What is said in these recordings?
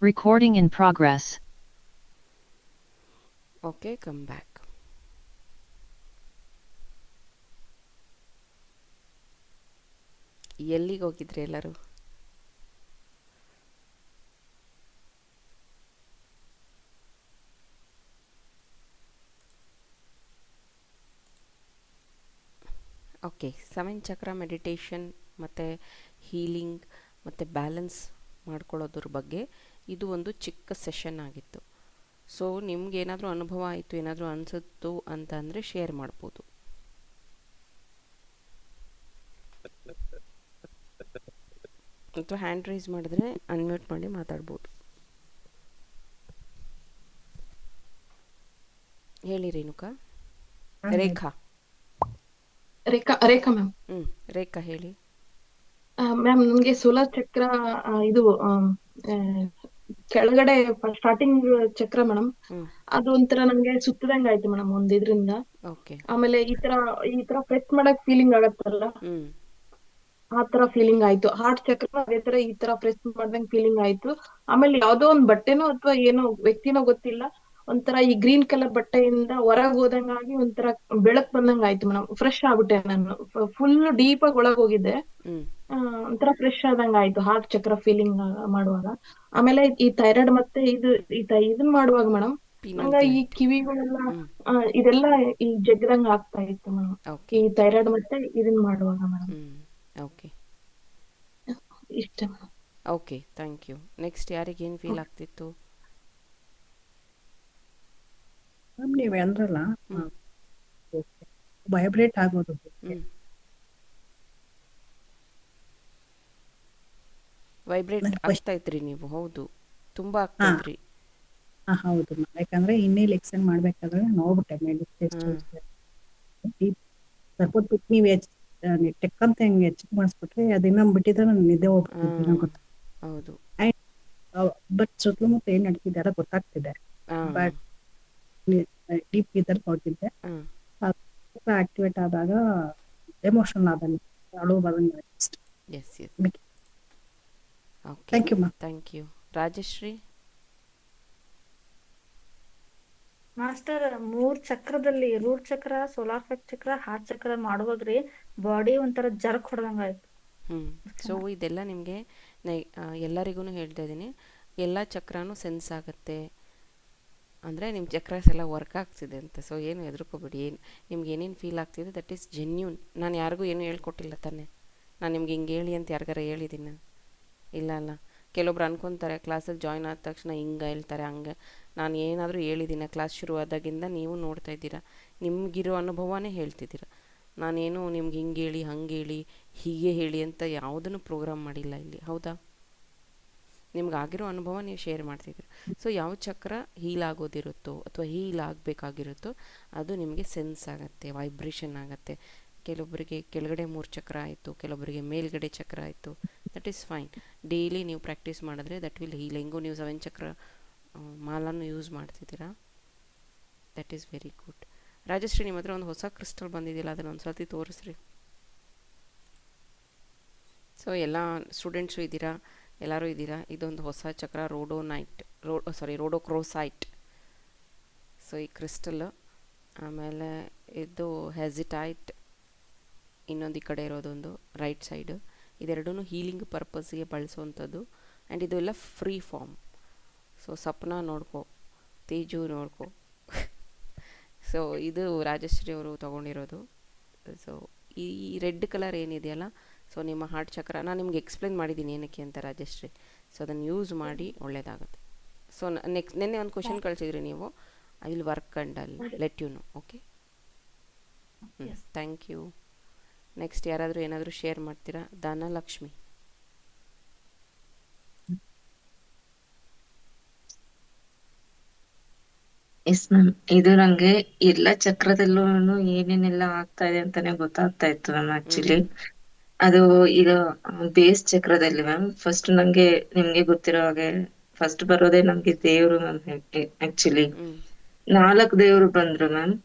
Recording in progress. Okay, come back. ಎಲ್ಲಿಗೆ ಹೋಗಿದ್ರಿ ಎಲ್ಲರೂ? ಓಕೆ, 7 ಚಕ್ರ ಮೆಡಿಟೇಷನ್ ಮತ್ತು ಹೀಲಿಂಗ್ ಮತ್ತು ಬ್ಯಾಲೆನ್ಸ್ ಮಾಡ್ಕೊಳ್ಳೋದ್ರ ಬಗ್ಗೆ ಇದು ಒಂದು ಚಿಕ್ಕ ಸೆಷನ್ ಆಗಿತ್ತು. ಸೊ ನಿಮ್ಗೆ ಏನಾದರೂ ಅನುಭವ ಆಯಿತು, ಏನಾದರೂ ಅನಿಸುತ್ತು ಅಂತ ಅಂದರೆ ಶೇರ್ ಮಾಡ್ಬೋದು. ಅಥವಾ ಹ್ಯಾಂಡ್ ರೈಸ್ ಮಾಡಿದ್ರೆ ಅನ್ಮ್ಯೂಟ್ ಮಾಡಿ ಮಾತಾಡ್ಬೋದು. ಹೇಳಿ ರೇಣುಕಾ. ರೇಖಾ. ರೇಖಾ ಮ್ಯಾಮ್. ರೇಖಾ ಹೇಳಿ. ಮ್ಯಾಮ್ ನನ್ಗೆ ಸೋಲಾರ್ ಚಕ್ರ ಇದು ಕೆಳಗಡೆ ಸ್ಟಾರ್ಟಿಂಗ್ ಚಕ್ರ ಮೇಡಮ್, ಅದು ಒಂಥರ ನಂಗೆ ಸುತ್ತದಂಗ ಆಯ್ತು ಮೇಡಮ್ ಒಂದ್ ಇದ್ರಿಂದ. ಓಕೆ. ಆಮೇಲೆ ಈ ತರ ಪ್ರೆಸ್ ಮಾಡಕ್ ಫೀಲಿಂಗ್ ಆಗತ್ತಲ್ಲ, ಆ ತರ ಫೀಲಿಂಗ್ ಆಯ್ತು. ಹಾರ್ಟ್ ಚಕ್ರ ಅದೇ ತರ ಈ ತರ ಪ್ರೆಸ್ ಮಾಡ್ದಂಗ್ ಫೀಲಿಂಗ್ ಆಯ್ತು. ಆಮೇಲೆ ಯಾವ್ದೋ ಒಂದ್ ಬಟ್ಟೆನೋ ಅಥವಾ ಏನೋ ವ್ಯಕ್ತಿನೋ ಗೊತ್ತಿಲ್ಲ, ಒಂಥರ ಈ ಗ್ರೀನ್ ಕಲರ್ ಬಟ್ಟೆಯಿಂದ ಹೊರಗ್ ಹೋದಂಗಾಗಿ ಒಂಥರ ಬೆಳಕ್ ಬಂದಂಗ ಆಯ್ತು ಮೇಡಮ್. ಫ್ರೆಶ್ ಆಗ್ಬಿಟ್ಟೆ ನಾನು, ಫುಲ್ ಡೀಪ್ ಆಗಿ ಒಳಗ್ ಹೋಗಿದ್ದೆ. ಒಂಥರ ಫ್ರೆಶ್ ಆದಂಗ ಆಯ್ತು ಹಾರ್ಟ್ ಚಕ್ರ ಫೀಲಿಂಗ್ ಮಾಡುವಾಗ. ಆಮೇಲೆ ಈ ಥೈರಾಯ್ಡ್ ಮತ್ತೆ ಇದನ್ ಮಾಡುವಾಗ ಮೇಡಮ್, ನಂಗ ಈ ಕಿವಿಗಳೆಲ್ಲ ಇದೆಲ್ಲ ಈ ಜಗ್ದಂಗ ಆಗ್ತಾ ಇತ್ತು ಮೇಡಮ್, ಈ ಥೈರಾಯ್ಡ್ ಮತ್ತೆ ಇದನ್ ಮಾಡುವಾಗ ಮೇಡಮ್. ಓಕೆ, ಇಷ್ಟ madam. Okay, thank you. Next ಯಾರಿಗೆ ಏನು ಫೀಲ್ ಆಗ್ತಿತ್ತು? ನೀವೇ ಅಂದ್ರಲ್ಲ ವೈಬ್ರೇಟ್ ಆಗೋದು. ವೈಬ್ರೇಟ್ ಆಗ್ತಾ ಇದ್ರಿ ನೀವು? ಹೌದು, ತುಂಬಾ ಆಗ್ತಾ ಇದ್ರಿ. ಹೌದು, ಯಾಕಂದ್ರೆ ಇನ್ನೇಲ್ ಎಕ್ಸ್ಟೆಂಡ್ ಮಾಡ್ಬೇಕಾದ್ರೆ ನೋಡ್ಬಿಟ್ಟೆ ಮೆಡಿಟೇಷನ್ ಬಿಟ್ಟು ನೀವ್ ಟೆಕ್ಕಂತ ಹೆಂಗೆ ಹೆಚ್ಚಿಗೆ ಮಾಡಿಸ್ಬಿಟ್ರೆ ಅದಿನ್ನ ಬಿಟ್ಟಿದ್ರೆ ನನ್ ನಿದ್ದೆ ಹೋಗ್ಬಿಟ್ಟಿದ್ದಿನ ಗೊತ್ತ. ಹೌದು, ಬಟ್ ಸುತ್ತಮುತ್ತ ಏನ್ ನಡೀತಿದೆ ಗೊತ್ತಾಗ್ತಿದೆ. ಬಟ್ ಡೀಪ್ ಇದ್ದಲ್ಲಿ ನೋಡ್ತಿದ್ದೆ, ಆಕ್ಟಿವೇಟ್ ಆದಾಗ ಎಮೋಷನಲ್ ಆದಂಗೆ ಅಳು ಬರಂಗ. Yes yes, okay, thank you ma'am. Thank you. Rajashree. Master, 3 ಚಕ್ರದಲ್ಲಿ ರೂಟ್ ಚಕ್ರ, ಸೋಲಾರ್ ಚಕ್ರ, ಹಾರ್ಟ್ ಚಕ್ರ ಮಾಡುವಾಗ್ರಿ ಬಾಡಿ ಒಂಥರ ಜರ್ಕ್ ಹೊಡೆದಂಗ ಆಯ್ತು. ಸೊ ಇದೆಲ್ಲ ನಿಮಗೆ ಎಲ್ಲರಿಗೂ ಹೇಳ್ತಾ ಇದ್ದೀನಿ, ಎಲ್ಲ ಚಕ್ರನೂ ಸೆನ್ಸ್ ಆಗುತ್ತೆ ಅಂದರೆ ನಿಮ್ಮ ಚಕ್ರಸ್ ಎಲ್ಲ ವರ್ಕ್ ಆಗ್ತಿದೆ ಅಂತ. ಸೊ ಏನು ಹೆದರ್ಕೋಬೇಡಿ, ನಿಮ್ಗೆ ಏನೇನು ಫೀಲ್ ಆಗ್ತಿದೆ ದಟ್ ಈಸ್ ಜೆನ್ಯೂನ್. ನಾನು ಯಾರಿಗೂ ಏನೂ ಹೇಳ್ಕೊಟ್ಟಿಲ್ಲ ತಾನೆ, ನಾನು ನಿಮ್ಗೆ ಹಿಂಗೆ ಹೇಳಿ ಅಂತ ಯಾರಿಗಾರ ಹೇಳಿದ್ದೀನಿ? ಇಲ್ಲ. ಕೆಲವೊಬ್ರು ಅನ್ಕೊತಾರೆ ಕ್ಲಾಸಿಗೆ ಜಾಯ್ನ್ ಆದ ತಕ್ಷಣ ಹಿಂಗೆ ಹೇಳ್ತಾರೆ ಹಂಗೆ. ನಾನು ಏನಾದರೂ ಹೇಳಿದ್ದೀನಿ ಕ್ಲಾಸ್ ಶುರುವಾದಾಗಿಂದ ನೀವು ನೋಡ್ತಾ ಇದ್ದೀರಾ, ನಿಮಗಿರೋ ಅನುಭವನೇ ಹೇಳ್ತಿದ್ದೀರಾ. ನಾನೇನು ನಿಮ್ಗೆ ಹಿಂಗೆ ಹೇಳಿ ಹಂಗೆ ಹೇಳಿ ಹೀಗೆ ಹೇಳಿ ಅಂತ ಯಾವುದನ್ನು ಪ್ರೋಗ್ರಾಮ್ ಮಾಡಿಲ್ಲ ಇಲ್ಲಿ, ಹೌದಾ? ನಿಮ್ಗಾಗಿರೋ ಅನುಭವ ನೀವು ಶೇರ್ ಮಾಡ್ತಿದ್ದೀರಿ. ಸೊ ಯಾವ ಚಕ್ರ ಹೀಲ್ ಆಗೋದಿರುತ್ತೋ ಅಥವಾ ಹೀಲ್ ಆಗಬೇಕಾಗಿರುತ್ತೋ ಅದು ನಿಮಗೆ ಸೆನ್ಸ್ ಆಗುತ್ತೆ, ವೈಬ್ರೇಷನ್ ಆಗುತ್ತೆ. ಕೆಲವೊಬ್ಬರಿಗೆ ಕೆಳಗಡೆ 3 ಚಕ್ರ ಆಯಿತು, ಕೆಲವೊಬ್ಬರಿಗೆ ಮೇಲ್ಗಡೆ ಚಕ್ರ ಆಯಿತು, ದಟ್ ಈಸ್ ಫೈನ್. ಡೈಲಿ ನೀವು ಪ್ರಾಕ್ಟೀಸ್ ಮಾಡಿದ್ರೆ ದಟ್ ವಿಲ್ ಹೀಲ್. ಹೆಂಗೂ ನೀವು 7 ಚಕ್ರ ಮಾಲನ್ನು ಯೂಸ್ ಮಾಡ್ತಿದ್ದೀರಾ, that is very good. Rajashree, ನಿಮ್ಮ ಹತ್ರ ಒಂದು ಹೊಸ ಕ್ರಿಸ್ಟಲ್ ಬಂದಿದ್ದಿಲ್ಲ, ಅದನ್ನು ಒಂದು ಸರ್ತಿ ತೋರಿಸ್ರಿ. ಸೊ ಎಲ್ಲ ಸ್ಟೂಡೆಂಟ್ಸು ಇದ್ದೀರಾ, ಎಲ್ಲರೂ ಇದ್ದೀರಾ. ಇದೊಂದು ಹೊಸ ಚಕ್ರ, ರೋಡೋಕ್ರೋಸೈಟ್. ಸೊ ಈ ಕ್ರಿಸ್ಟಲ್, ಆಮೇಲೆ ಇದು ಹೆಸಿಟೈಟ್, ಇನ್ನೊಂದು ಈ ಕಡೆ ಇರೋದೊಂದು ರೈಟ್ ಸೈಡು. ಇದೆರಡೂ ಹೀಲಿಂಗ್ ಪರ್ಪಸ್ಗೆ ಬಳಸುವಂಥದ್ದು. ಆ್ಯಂಡ್ ಇದು ಎಲ್ಲ ಫ್ರೀ ಫಾರ್ಮ್. ಸೊ ಸಪ್ನ ನೋಡ್ಕೊ, ತೇಜು ನೋಡ್ಕೊ. ಸೊ ಇದು ರಾಜಶ್ರೀ ಅವರು ತೊಗೊಂಡಿರೋದು. ಸೊ ಈ ರೆಡ್ ಕಲರ್ ಏನಿದೆಯಲ್ಲ, ಸೊ ನಿಮ್ಮ ಹಾರ್ಟ್ ಚಕ್ರ, ನಾನು ನಿಮ್ಗೆ ಎಕ್ಸ್ಪ್ಲೇನ್ ಮಾಡಿದ್ದೀನಿ ಏನಕ್ಕೆ ಅಂತ ರಾಜಶ್ರೀ. ಸೊ ಅದನ್ನು ಯೂಸ್ ಮಾಡಿ ಒಳ್ಳೆಯದಾಗುತ್ತೆ. ಸೊ ನೆನ್ನೆ ಒಂದು ಕ್ವಶನ್ ಕಳಿಸಿದ್ರಿ ನೀವು, I will work and I let you know. Okay, thank you. Next ಯಾರಾದರೂ ಏನಾದರೂ ಶೇರ್ ಮಾಡ್ತೀರಾ? ಧನಲಕ್ಷ್ಮಿ. ಎಸ್ ಮ್ಯಾಮ್, ಇದು ನಂಗೆ ಎಲ್ಲ ಚಕ್ರದಲ್ಲೂ ಏನೇನೆಲ್ಲ ಆಗ್ತಾ ಇದೆ ಅಂತಾನೆ ಗೊತ್ತಾಗ್ತಾ ಇತ್ತು ಮ್ಯಾಮ್. ಆಕ್ಚುಲಿ ಅದು ಈಗ ಬೇಸ್ ಚಕ್ರದಲ್ಲಿ ಮ್ಯಾಮ್, ಫಸ್ಟ್ ನಂಗೆ ನಿಮ್ಗೆ ಗೊತ್ತಿರೋ ಹಾಗೆ ಫಸ್ಟ್ ಬರೋದೇ ನಮ್ಗೆ ದೇವ್ರು ಮ್ಯಾಮ್. ಆಕ್ಚುಲಿ 4 ದೇವ್ರು ಬಂದ್ರು ಮ್ಯಾಮ್.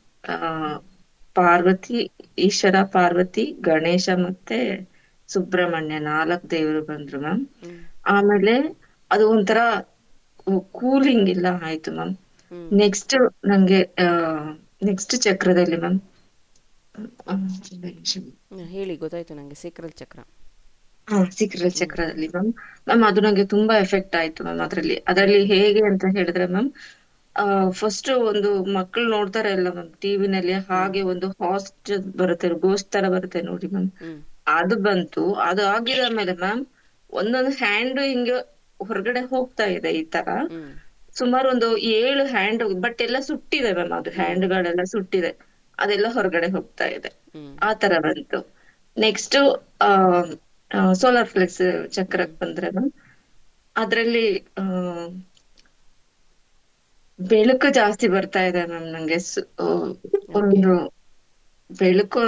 ಪಾರ್ವತಿ, ಈಶ್ವರ, ಪಾರ್ವತಿ, ಗಣೇಶ ಮತ್ತೆ ಸುಬ್ರಹ್ಮಣ್ಯ, 4 ದೇವರು ಬಂದ್ರು ಮ್ಯಾಮ್. ಆಮೇಲೆ ಅದು ಒಂಥರ ಕೂಲಿಂಗ್ ಎಲ್ಲ ಆಯ್ತು ಮ್ಯಾಮ್. ಹ್ಞೂ ನೆಕ್ಸ್ಟ್ ನಂಗೆ ನೆಕ್ಸ್ಟ್ ಚಕ್ರದಲ್ಲಿ ಮ್ಯಾಮ್ ಹೇಳಿ, ಗೊತ್ತಾಯ್ತು ನನಗೆ. ಸೇಕ್ರಲ್ ಚಕ್ರ. ಸಿಕ್ರಲ್ ಹ್ಞೂ ಚಕ್ರದಲ್ಲಿ ಮ್ಯಾಮ್ ಅದು ನಂಗೆ ತುಂಬಾ ಎಫೆಕ್ಟ್ ಆಯ್ತು ಮ್ಯಾಮ್. ಅದ್ರಲ್ಲಿ ಹೇಗೆ ಅಂತ ಹೇಳಿದ್ರೆ ಮ್ಯಾಮ್, ಫಸ್ಟ್ ಒಂದು ಮಕ್ಕಳು ನೋಡ್ತಾರೆ ಅಲ್ಲ ಮ್ಯಾಮ್ ಟಿವಿನಲ್ಲಿ, ಹ್ಞೂ ಹಾಗೆ ಒಂದು ಹಾಸ್ಟ್ ಬರುತ್ತೆ, ಗೋಸ್ಟ್ ತರ ಬರುತ್ತೆ ನೋಡಿ ಮ್ಯಾಮ್. ಹ್ಞೂ ಅದು ಬಂತು. ಅದು ಆಗಿದ ಮೇಲೆ ಮ್ಯಾಮ್ ಒಂದೊಂದು ಹ್ಯಾಂಡ್ ಹಿಂಗೆ ಹೊರಗಡೆ ಹೋಗ್ತಾ ಇದೆ ಈ ತರ. ಹ್ಞೂ ಸುಮಾರು ಒಂದು 7 ಹ್ಯಾಂಡ್, ಬಟ್ ಎಲ್ಲ ಸುಟ್ಟಿದೆ ಮ್ಯಾಮ್. ಅದು ಹ್ಞೂ ಹ್ಯಾಂಡ್ ಗಳೆಲ್ಲ ಸುಟ್ಟಿದೆ, ಅದೆಲ್ಲ ಹೊರಗಡೆ ಹೋಗ್ತಾ ಇದೆ. ಹ್ಞೂ ಆ ತರ ಬಂತು. ನೆಕ್ಸ್ಟ್ ಸೋಲಾರ್ ಫ್ಲೆಕ್ಸ್ ಹ್ಞೂ ಚಕ್ರಕ್ ಬಂದ್ರೆ ಮ್ಯಾಮ್, ಅದ್ರಲ್ಲಿ ಬೆಳಕು ಜಾಸ್ತಿ ಬರ್ತಾ ಇದೆ ಮ್ಯಾಮ್ ನಂಗೆ. ಓಕೆ. ಒಂದು ಬೆಳಕು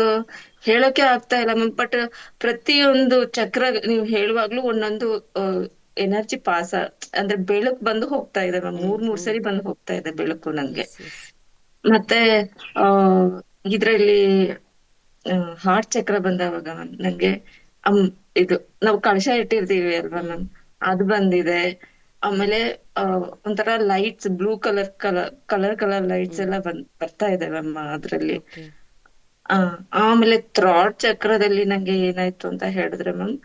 ಹೇಳಕ್ಕೆ ಆಗ್ತಾ ಇಲ್ಲ ಮ್ಯಾಮ್. ಬಟ್ ಪ್ರತಿಯೊಂದು ಚಕ್ರ ನೀವು ಹೇಳುವಾಗ್ಲೂ ಒಂದೊಂದು ಎನರ್ಜಿ ಪಾಸ್, ಅಂದ್ರೆ ಬೆಳಕು ಬಂದು ಹೋಗ್ತಾ ಇದೆ ಮ್ಯಾಮ್. ಹ್ಞೂ ಮೂರ್ ಹ್ಞೂ ಸರಿ ಬಂದು ಹೋಗ್ತಾ ಇದೆ ಬೆಳಕು ನಂಗೆ. Yes yes. ಮತ್ತೆ ಆ ಇದ್ರಲ್ಲಿ ಹಾರ್ಟ್ ಚಕ್ರ ಬಂದವಾಗ ಮ್ಯಾಮ್ ನಂಗೆ ಅಮ್ ಇದು ನಾವು ಕಳಶ ಇಟ್ಟಿರ್ತೀವಿ ಅಲ್ವಾ ಹ್ಞೂ ಮ್ಯಾಮ್, ಅದು ಬಂದಿದೆ. ಆಮೇಲೆ ಒಂಥರ ಲೈಟ್ಸ್, ಬ್ಲೂ ಕಲರ್ ಹ್ಞೂ ಲೈಟ್ಸ್ ಎಲ್ಲ ಬರ್ತಾ ಇದೆ ಮ್ಯಾಮ್ ಅದ್ರಲ್ಲಿ. ಓಕೆ. ಆ ಆಮೇಲೆ ಥ್ರಾಟ್ ಚಕ್ರದಲ್ಲಿ ನಂಗೆ ಏನಾಯ್ತು ಅಂತ ಹೇಳಿದ್ರೆ ಮ್ಯಾಮ್,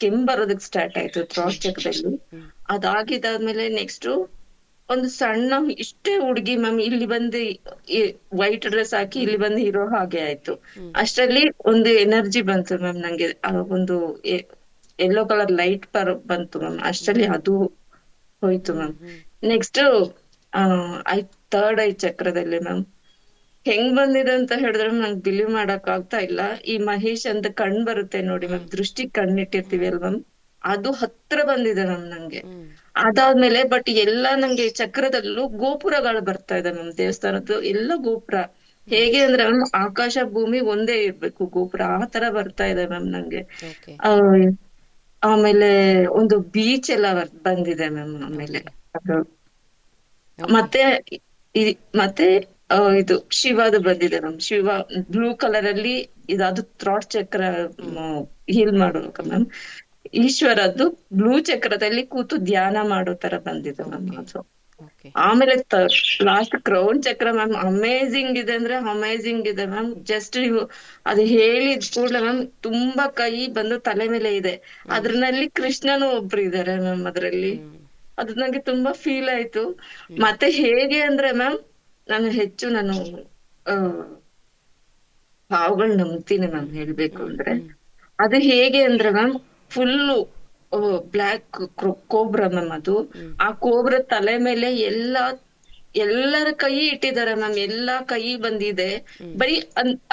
ಕೆಮ್ಮು ಬರೋದಕ್ ಸ್ಟಾರ್ಟ್ ಆಯ್ತು ಹ್ಞೂ ಥ್ರಾಟ್ ಚಕ್ರದಲ್ಲಿ. ಹ್ಞೂ ಅದಾಗಿದ್ದಾದ್ಮೇಲೆ ನೆಕ್ಸ್ಟ್ ಒಂದು ಸಣ್ಣ ಇಷ್ಟೇ ಹುಡುಗಿ ಮ್ಯಾಮ್ ಇಲ್ಲಿ ಬಂದು ವೈಟ್ ಡ್ರೆಸ್ ಹಾಕಿ ಹ್ಞೂ ಇಲ್ಲಿ ಬಂದು ಇರೋ ಹಾಗೆ ಆಯ್ತು. ಹ್ಞೂ ಅಷ್ಟರಲ್ಲಿ ಒಂದು ಎನರ್ಜಿ ಬಂತು ಮ್ಯಾಮ್ ನಂಗೆ. ಒಂದು ಯೆಲ್ಲೋ ಕಲರ್ ಲೈಟ್ ಬಂತು ಮ್ಯಾಮ್. ಅಷ್ಟರಲ್ಲಿ ಅದು ಹೋಯ್ತು ಹ್ಞೂ ಮ್ಯಾಮ್. ಹ್ಞೂ ನೆಕ್ಸ್ಟ್ ಥರ್ಡ್ ಐ ಚಕ್ರದಲ್ಲಿ ಮ್ಯಾಮ್ ಹೆಂಗ್ ಬಂದಿದೆ ಅಂತ ಹೇಳಿದ್ರೆ ನಂಗೆ ಬಿಲೀವ್ ಮಾಡಕ್ ಆಗ್ತಾ ಇಲ್ಲ. ಈ ಮಹೇಶ್ ಅಂತ ಕಣ್ ಬರುತ್ತೆ ನೋಡಿ ಹ್ಞೂ ಮ್ಯಾಮ್, ದೃಷ್ಟಿ ಕಣ್ಣಿಟ್ಟಿರ್ತೀವಿ ಅಲ್ವಾ ಮ್ಯಾಮ್, ಅದು ಹತ್ರ ಬಂದಿದೆ ಮ್ಯಾಮ್ ನಂಗೆ. ಹ್ಞೂ ಅದಾದ್ಮೇಲೆ ಬಟ್ ಎಲ್ಲಾ ನಂಗೆ ಚಕ್ರದಲ್ಲೂ ಗೋಪುರಗಳು ಬರ್ತಾ ಇದೆ ಮ್ಯಾಮ್, ದೇವಸ್ಥಾನದ್ದು ಎಲ್ಲ ಗೋಪುರ. ಹ್ಞೂ ಹೇಗೆ ಅಂದ್ರೆ ಮ್ಯಾಮ್ ಆಕಾಶ ಭೂಮಿ ಒಂದೇ ಇರ್ಬೇಕು ಗೋಪುರ, ಆ ತರ ಬರ್ತಾ ಇದೆ ಮ್ಯಾಮ್ ನಂಗೆ. ಓಕೆ. ಆ ಆಮೇಲೆ ಒಂದು ಬೀಚ್ ಎಲ್ಲ ಬಂದಿದೆ ಮ್ಯಾಮ್. ಆಮೇಲೆ ಓಕೆ. ಅದು ಓಕೆ. ಮತ್ತೆ ಮತ್ತೆ ಇದು ಶಿವದು ಬಂದಿದೆ ಮ್ಯಾಮ್. ಶಿವ ಬ್ಲೂ ಕಲರ್ ಅಲ್ಲಿ ಅದು ಥ್ರಾಟ್ ಚಕ್ರ ಹ್ಞೂ ಹೀಲ್ ಮಾಡುವಾಗ ಹ್ಞೂ ಮ್ಯಾಮ್, ಈಶ್ವರದ್ದು ಬ್ಲೂ ಚಕ್ರದಲ್ಲಿ ಕೂತು ಧ್ಯಾನ ಮಾಡೋ ತರ ಬಂದಿದೆ ಮ್ಯಾಮ್ ಓಕೆ. ಅದು. ಓಕೆ. ಆಮೇಲೆ ಲಾಸ್ಟ್ ಕ್ರೌನ್ ಚಕ್ರ ಮ್ಯಾಮ್, ಅಮೇಝಿಂಗ್ ಇದೆ ಅಂದ್ರೆ ಅಮೇಝಿಂಗ್ ಇದೆ ಮ್ಯಾಮ್. ಜಸ್ಟ್ ನೀವು ಅದು ಹೇಳಿದ ಕೂಡಲೇ ಮ್ಯಾಮ್ ತುಂಬಾ ಕೈ ಬಂದು ತಲೆ ಮೇಲೆ ಇದೆ. ಹ್ಞೂ ಅದ್ರಲ್ಲಿ ಕೃಷ್ಣನು ಒಬ್ರು ಇದಾರೆ ಮ್ಯಾಮ್ ಅದ್ರಲ್ಲಿ. ಹ್ಞೂ ಅದು ನಂಗೆ ತುಂಬಾ ಫೀಲ್ ಆಯ್ತು. ಹ್ಞೂ ಮತ್ತೆ ಹೇಗೆ ಅಂದ್ರೆ ಮ್ಯಾಮ್, ನಾನು ಆ ಹಾವುಗಳು ನಂಬ್ತೀನಿ ಹ್ಞೂ ಮ್ಯಾಮ್ ಹೇಳ್ಬೇಕು ಹ್ಞೂ ಅಂದ್ರೆ. ಹ್ಞೂ ಅದು ಹೇಗೆ ಅಂದ್ರೆ ma'am, full black cobra ma'am ಅದು. ಹ್ಞೂ ಆ ಕೋಬ್ರ ತಲೆ ಮೇಲೆ ಎಲ್ಲರ ಕೈ ಇಟ್ಟಿದ್ದಾರೆ ಮ್ಯಾಮ್, ಎಲ್ಲಾ ಕೈ ಬಂದಿದೆ. ಹ್ಞೂ ಬರೀ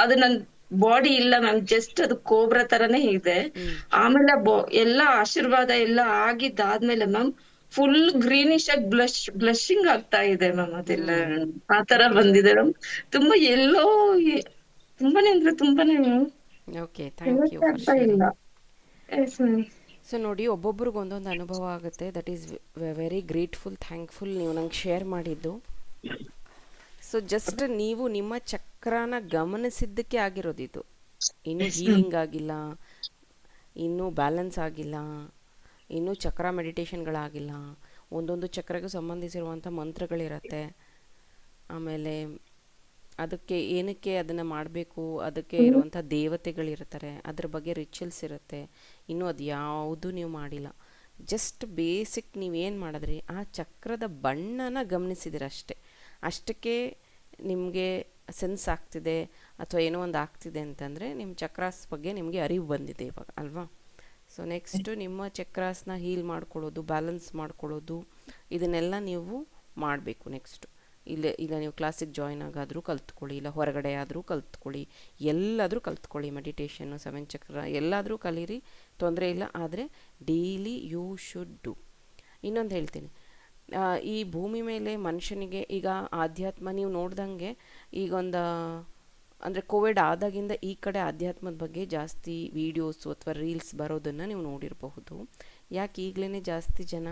ಅದು ನನ್ ಬಾಡಿ ಇಲ್ಲ ಮ್ಯಾಮ್, ಜಸ್ಟ್ ಅದು ಕೋಬ್ರಾ ತರನೇ ಇದೆ. ಹ್ಞೂ ಆಮೇಲೆ ಎಲ್ಲಾ ಆಶೀರ್ವಾದ ಎಲ್ಲ ಆಗಿದ್ದಾದ್ಮೇಲೆ ಮ್ಯಾಮ್ ಫುಲ್ ಗ್ರೀನಿಶ್ ಆಗಿ ಬ್ಲಶಿಂಗ್ ಆಗ್ತಾ ಇದೆ ಮ್ಯಾಮ್. ಅದೆಲ್ಲ ಹ್ಞೂ ಆ ತರ ಬಂದಿದೆ ಮ್ಯಾಮ್. ತುಂಬಾ ಎಲ್ಲೋ ತುಂಬಾನೇ ಅಂದ್ರೆ ತುಂಬಾನೇ ಓಕೆ. ಥ್ಯಾಂಕ್ ಯು ಹೇಳಕ್ಕೆ ಫಾರ್ ಆಗ್ತಾ ಇಲ್ಲ. ಶೇರಿಂಗ್. Yes ma'am. ಸೊ ನೋಡಿ, ಒಬ್ಬೊಬ್ರಿಗೆ ಒಂದೊಂದು ಅನುಭವ ಆಗುತ್ತೆ. That is very grateful, thankful ನೀವು ನಂಗೆ ಶೇರ್ ಮಾಡಿದ್ದು. ಸೊ ಜಸ್ಟ್ ನೀವು ನಿಮ್ಮ ಚಕ್ರನ ಗಮನಿಸಿದ್ದಕ್ಕೆ ಆಗಿರೋದಿದು. ಇನ್ನೂ ಹೀಲಿಂಗ್ ಆಗಿಲ್ಲ, ಇನ್ನೂ ಬ್ಯಾಲೆನ್ಸ್ ಆಗಿಲ್ಲ, ಇನ್ನೂ ಚಕ್ರ ಮೆಡಿಟೇಷನ್ಗಳಾಗಿಲ್ಲ. ಒಂದೊಂದು ಚಕ್ರಗೂ ಸಂಬಂಧಿಸಿರುವಂಥ ಮಂತ್ರಗಳಿರುತ್ತೆ. ಆಮೇಲೆ ಅದಕ್ಕೆ ಏನಕ್ಕೆ ಅದನ್ನು ಮಾಡಬೇಕು, ಅದಕ್ಕೆ ಇರುವಂಥ ದೇವತೆಗಳಿರ್ತಾರೆ, ಅದ್ರ ಬಗ್ಗೆ ರಿಚುವಲ್ಸ್ ಇರುತ್ತೆ. ಇನ್ನೂ ಅದು ಯಾವುದೂ ನೀವು ಮಾಡಿಲ್ಲ. ಜಸ್ಟ್ ಬೇಸಿಕ್ ನೀವೇನು ಮಾಡಿದ್ರಿ, ಆ ಚಕ್ರದ ಬಣ್ಣನ ಗಮನಿಸಿದಿರ ಅಷ್ಟೇ. ಅಷ್ಟಕ್ಕೆ ನಿಮಗೆ ಸೆನ್ಸ್ ಆಗ್ತಿದೆ ಅಥವಾ ಏನೋ ಒಂದು ಆಗ್ತಿದೆ ಅಂತಂದರೆ ನಿಮ್ಮ ಚಕ್ರಾಸ್ ಬಗ್ಗೆ ನಿಮಗೆ ಅರಿವು ಬಂದಿದೆ ಇವಾಗ ಅಲ್ವಾ. ಸೊ ನೆಕ್ಸ್ಟು ನಿಮ್ಮ ಚಕ್ರಾಸ್ನ ಹೀಲ್ ಮಾಡ್ಕೊಳ್ಳೋದು, ಬ್ಯಾಲೆನ್ಸ್ ಮಾಡ್ಕೊಳ್ಳೋದು, ಇದನ್ನೆಲ್ಲ ನೀವು ಮಾಡಬೇಕು ನೆಕ್ಸ್ಟು. ಇಲ್ಲ ನೀವು ಕ್ಲಾಸಿಗೆ ಜಾಯ್ನ್ ಆಗಾದರೂ ಕಲ್ತ್ಕೊಳ್ಳಿ, ಇಲ್ಲ ಹೊರಗಡೆ ಆದರೂ ಕಲ್ತ್ಕೊಳ್ಳಿ, ಎಲ್ಲಾದರೂ ಕಲ್ತ್ಕೊಳ್ಳಿ. ಮೆಡಿಟೇಷನ್ನು, 7 ಚಕ್ರ ಎಲ್ಲಾದರೂ ಕಲೀರಿ, ತೊಂದರೆ ಇಲ್ಲ. ಆದರೆ ಡೈಲಿ ಯು ಶುಡ್ ಡು. ಇನ್ನೊಂದು ಹೇಳ್ತೀನಿ, ಈ ಭೂಮಿ ಮೇಲೆ ಮನುಷ್ಯನಿಗೆ ಈಗ ಆಧ್ಯಾತ್ಮ ನೀವು ನೋಡ್ದಂಗೆ ಈಗೊಂದು ಅಂದರೆ ಕೋವಿಡ್ ಆದಾಗಿಂದ ಈ ಕಡೆ ಆಧ್ಯಾತ್ಮದ ಬಗ್ಗೆ ಜಾಸ್ತಿ ವೀಡಿಯೋಸು ಅಥವಾ ರೀಲ್ಸ್ ಬರೋದನ್ನು ನೀವು ನೋಡಿರಬಹುದು. ಯಾಕೆ ಈಗಲೇ ಜಾಸ್ತಿ ಜನ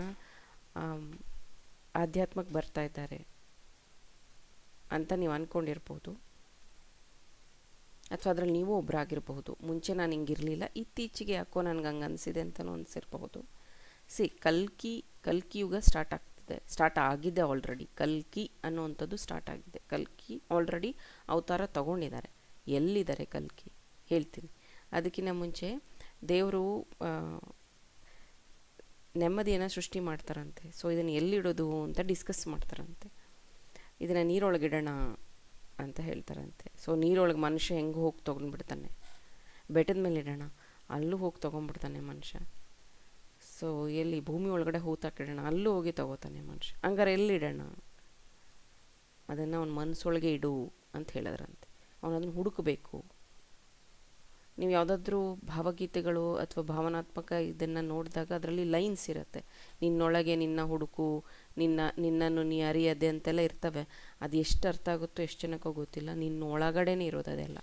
ಆಧ್ಯಾತ್ಮಕ್ಕೆ ಬರ್ತಾ ಇದ್ದಾರೆ ಅಂತ ನೀವು ಅಂದ್ಕೊಂಡಿರ್ಬೋದು, ಅಥವಾ ಅದರಲ್ಲಿ ನೀವು ಒಬ್ಬರಾಗಿರ್ಬಹುದು. ಮುಂಚೆ ನಾನು ಹಿಂಗಿರಲಿಲ್ಲ, ಇತ್ತೀಚೆಗೆ ಯಾಕೋ ನನಗೆ ಹಂಗೆ ಅನಿಸಿದೆ ಅಂತಲೂ ಅನಿಸಿರ್ಬಹುದು. ಕಲ್ಕಿ ಯುಗ ಸ್ಟಾರ್ಟ್ ಆಗ್ತಿದೆ. ಸ್ಟಾರ್ಟ್ ಆಗಿದೆ ಆಲ್ರೆಡಿ. ಕಲ್ಕಿ ಅನ್ನುವಂಥದ್ದು ಸ್ಟಾರ್ಟ್ ಆಗಿದೆ. ಕಲ್ಕಿ ಆಲ್ರೆಡಿ ಅವತಾರ ತಗೊಂಡಿದ್ದಾರೆ. ಎಲ್ಲಿದ್ದಾರೆ ಕಲ್ಕಿ ಹೇಳ್ತೀನಿ. ಅದಕ್ಕಿಂತ ಮುಂಚೆ ದೇವರು ನೆಮ್ಮದಿಯನ್ನು ಸೃಷ್ಟಿ ಮಾಡ್ತಾರಂತೆ. ಸೊ ಇದನ್ನು ಎಲ್ಲಿಡೋದು ಅಂತ ಡಿಸ್ಕಸ್ ಮಾಡ್ತಾರಂತೆ. ಇದನ್ನು ನೀರೊಳಗಿಡೋಣ ಅಂತ ಹೇಳ್ತಾರಂತೆ. ಸೊ ನೀರೊಳಗೆ ಮನುಷ್ಯ ಹೆಂಗೆ ಹೋಗಿ ತೊಗೊಂಡ್ಬಿಡ್ತಾನೆ, ಬೆಟ್ಟದ ಮೇಲೆ ಇಡೋಣ, ಅಲ್ಲೂ ಹೋಗಿ ತೊಗೊಂಡ್ಬಿಡ್ತಾನೆ ಮನುಷ್ಯ. ಸೊ ಎಲ್ಲಿ ಭೂಮಿ ಒಳಗಡೆ ಹೂತಾಕಿಡೋಣ, ಅಲ್ಲೂ ಹೋಗಿ ತಗೋತಾನೆ ಮನುಷ್ಯ. ಹಂಗಾರೆ ಎಲ್ಲಿಡೋಣ, ಅದನ್ನು ಅವನ ಮನಸ್ಸೊಳಗೆ ಇಡು ಅಂತ ಹೇಳಿದ್ರಂತೆ. ಅವನದನ್ನು ಹುಡುಕಬೇಕು. ನೀವು ಯಾವುದಾದ್ರೂ ಭಾವಗೀತೆಗಳು ಅಥವಾ ಭಾವನಾತ್ಮಕ ಇದನ್ನು ನೋಡಿದಾಗ ಅದರಲ್ಲಿ ಲೈನ್ಸ್ ಇರುತ್ತೆ. ನಿನ್ನೊಳಗೆ ನಿನ್ನ ಹುಡುಕು, ನಿನ್ನನ್ನು ನೀ ಅರಿಯದೆ ಅಂತೆಲ್ಲ ಇರ್ತವೆ. ಅದು ಎಷ್ಟು ಅರ್ಥ ಆಗುತ್ತೋ ಎಷ್ಟು ಜನಕ್ಕೋ ಗೊತ್ತಿಲ್ಲ. ನಿನ್ನ ಒಳಗಡೆನೇ ಇರೋದು ಅದೆಲ್ಲ.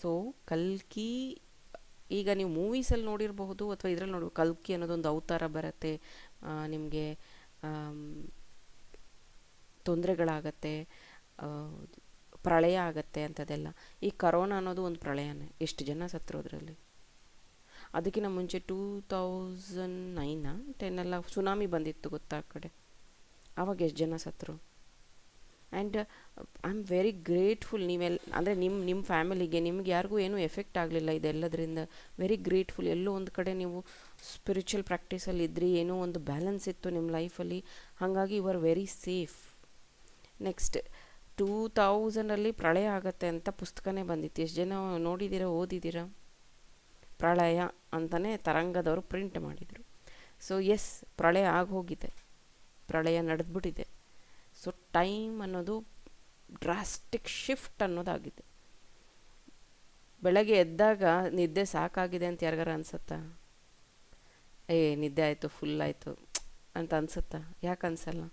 ಸೊ ಕಲ್ಕಿ ಈಗ ನೀವು ಮೂವೀಸಲ್ಲಿ ನೋಡಿರಬಹುದು ಅಥವಾ ಇದರಲ್ಲಿ ನೋಡಿ, ಕಲ್ಕಿ ಅನ್ನೋದೊಂದು ಅವತಾರ ಬರುತ್ತೆ. ನಿಮಗೆ ತೊಂದರೆಗಳಾಗತ್ತೆ, ಪ್ರಳಯ ಆಗತ್ತೆ ಅಂಥದ್ದೆಲ್ಲ. ಈ ಕರೋನಾ ಅನ್ನೋದು ಒಂದು ಪ್ರಳಯನೇ. ಎಷ್ಟು ಜನ ಸತ್ತರು ಅದರಲ್ಲಿ. ಅದಕ್ಕಿಂತ ಮುಂಚೆ 2009-10 ಸುನಾಮಿ ಬಂದಿತ್ತು ಗೊತ್ತಾ ಆ ಕಡೆ. ಆವಾಗ ಎಷ್ಟು ಜನ ಸತ್ತರು. And I am very grateful. ಅಂದರೆ ನಿಮ್ಮ ಫ್ಯಾಮಿಲಿಗೆ ನಿಮ್ಗೆ ಯಾರಿಗೂ ಏನೂ ಎಫೆಕ್ಟ್ ಆಗಲಿಲ್ಲ ಇದೆಲ್ಲದರಿಂದ. Very grateful. ಎಲ್ಲೋ ಒಂದು ಕಡೆ ನೀವು ಸ್ಪಿರಿಚುವಲ್ ಪ್ರಾಕ್ಟೀಸಲ್ಲಿ ಇದ್ರಿ, ಏನೋ ಒಂದು ಬ್ಯಾಲೆನ್ಸ್ ಇತ್ತು ನಿಮ್ಮ ಲೈಫಲ್ಲಿ. ಹಾಗಾಗಿ you are very safe. Next 2000 ಪ್ರಳಯ ಆಗತ್ತೆ ಅಂತ ಪುಸ್ತಕನೇ ಬಂದಿತ್ತು. ಎಷ್ಟು ಜನ ನೋಡಿದ್ದೀರಾ, ಓದಿದ್ದೀರಾ? ಪ್ರಳಯ ಅಂತಲೇ ತರಂಗದವರು ಪ್ರಿಂಟ್ ಮಾಡಿದರು. ಸೊ ಎಸ್, ಪ್ರಳಯ ಆಗೋಗಿದೆ, ಪ್ರಳಯ ನಡೆದ್ಬಿಟ್ಟಿದೆ. ಸೊ ಟೈಮ್ ಅನ್ನೋದು ಡ್ರಾಸ್ಟಿಕ್ ಶಿಫ್ಟ್ ಅನ್ನೋದಾಗಿದೆ. ಬೆಳಗ್ಗೆ ಎದ್ದಾಗ ನಿದ್ದೆ ಸಾಕಾಗಿದೆ ಅಂತ ಯಾರಿಗಾರ ಅನ್ಸುತ್ತಾ? ನಿದ್ದೆ ಆಯಿತು, ಫುಲ್ ಆಯಿತು ಅಂತ ಅನ್ಸುತ್ತಾ? ಯಾಕೆ ಅನ್ಸಲ್ಲ?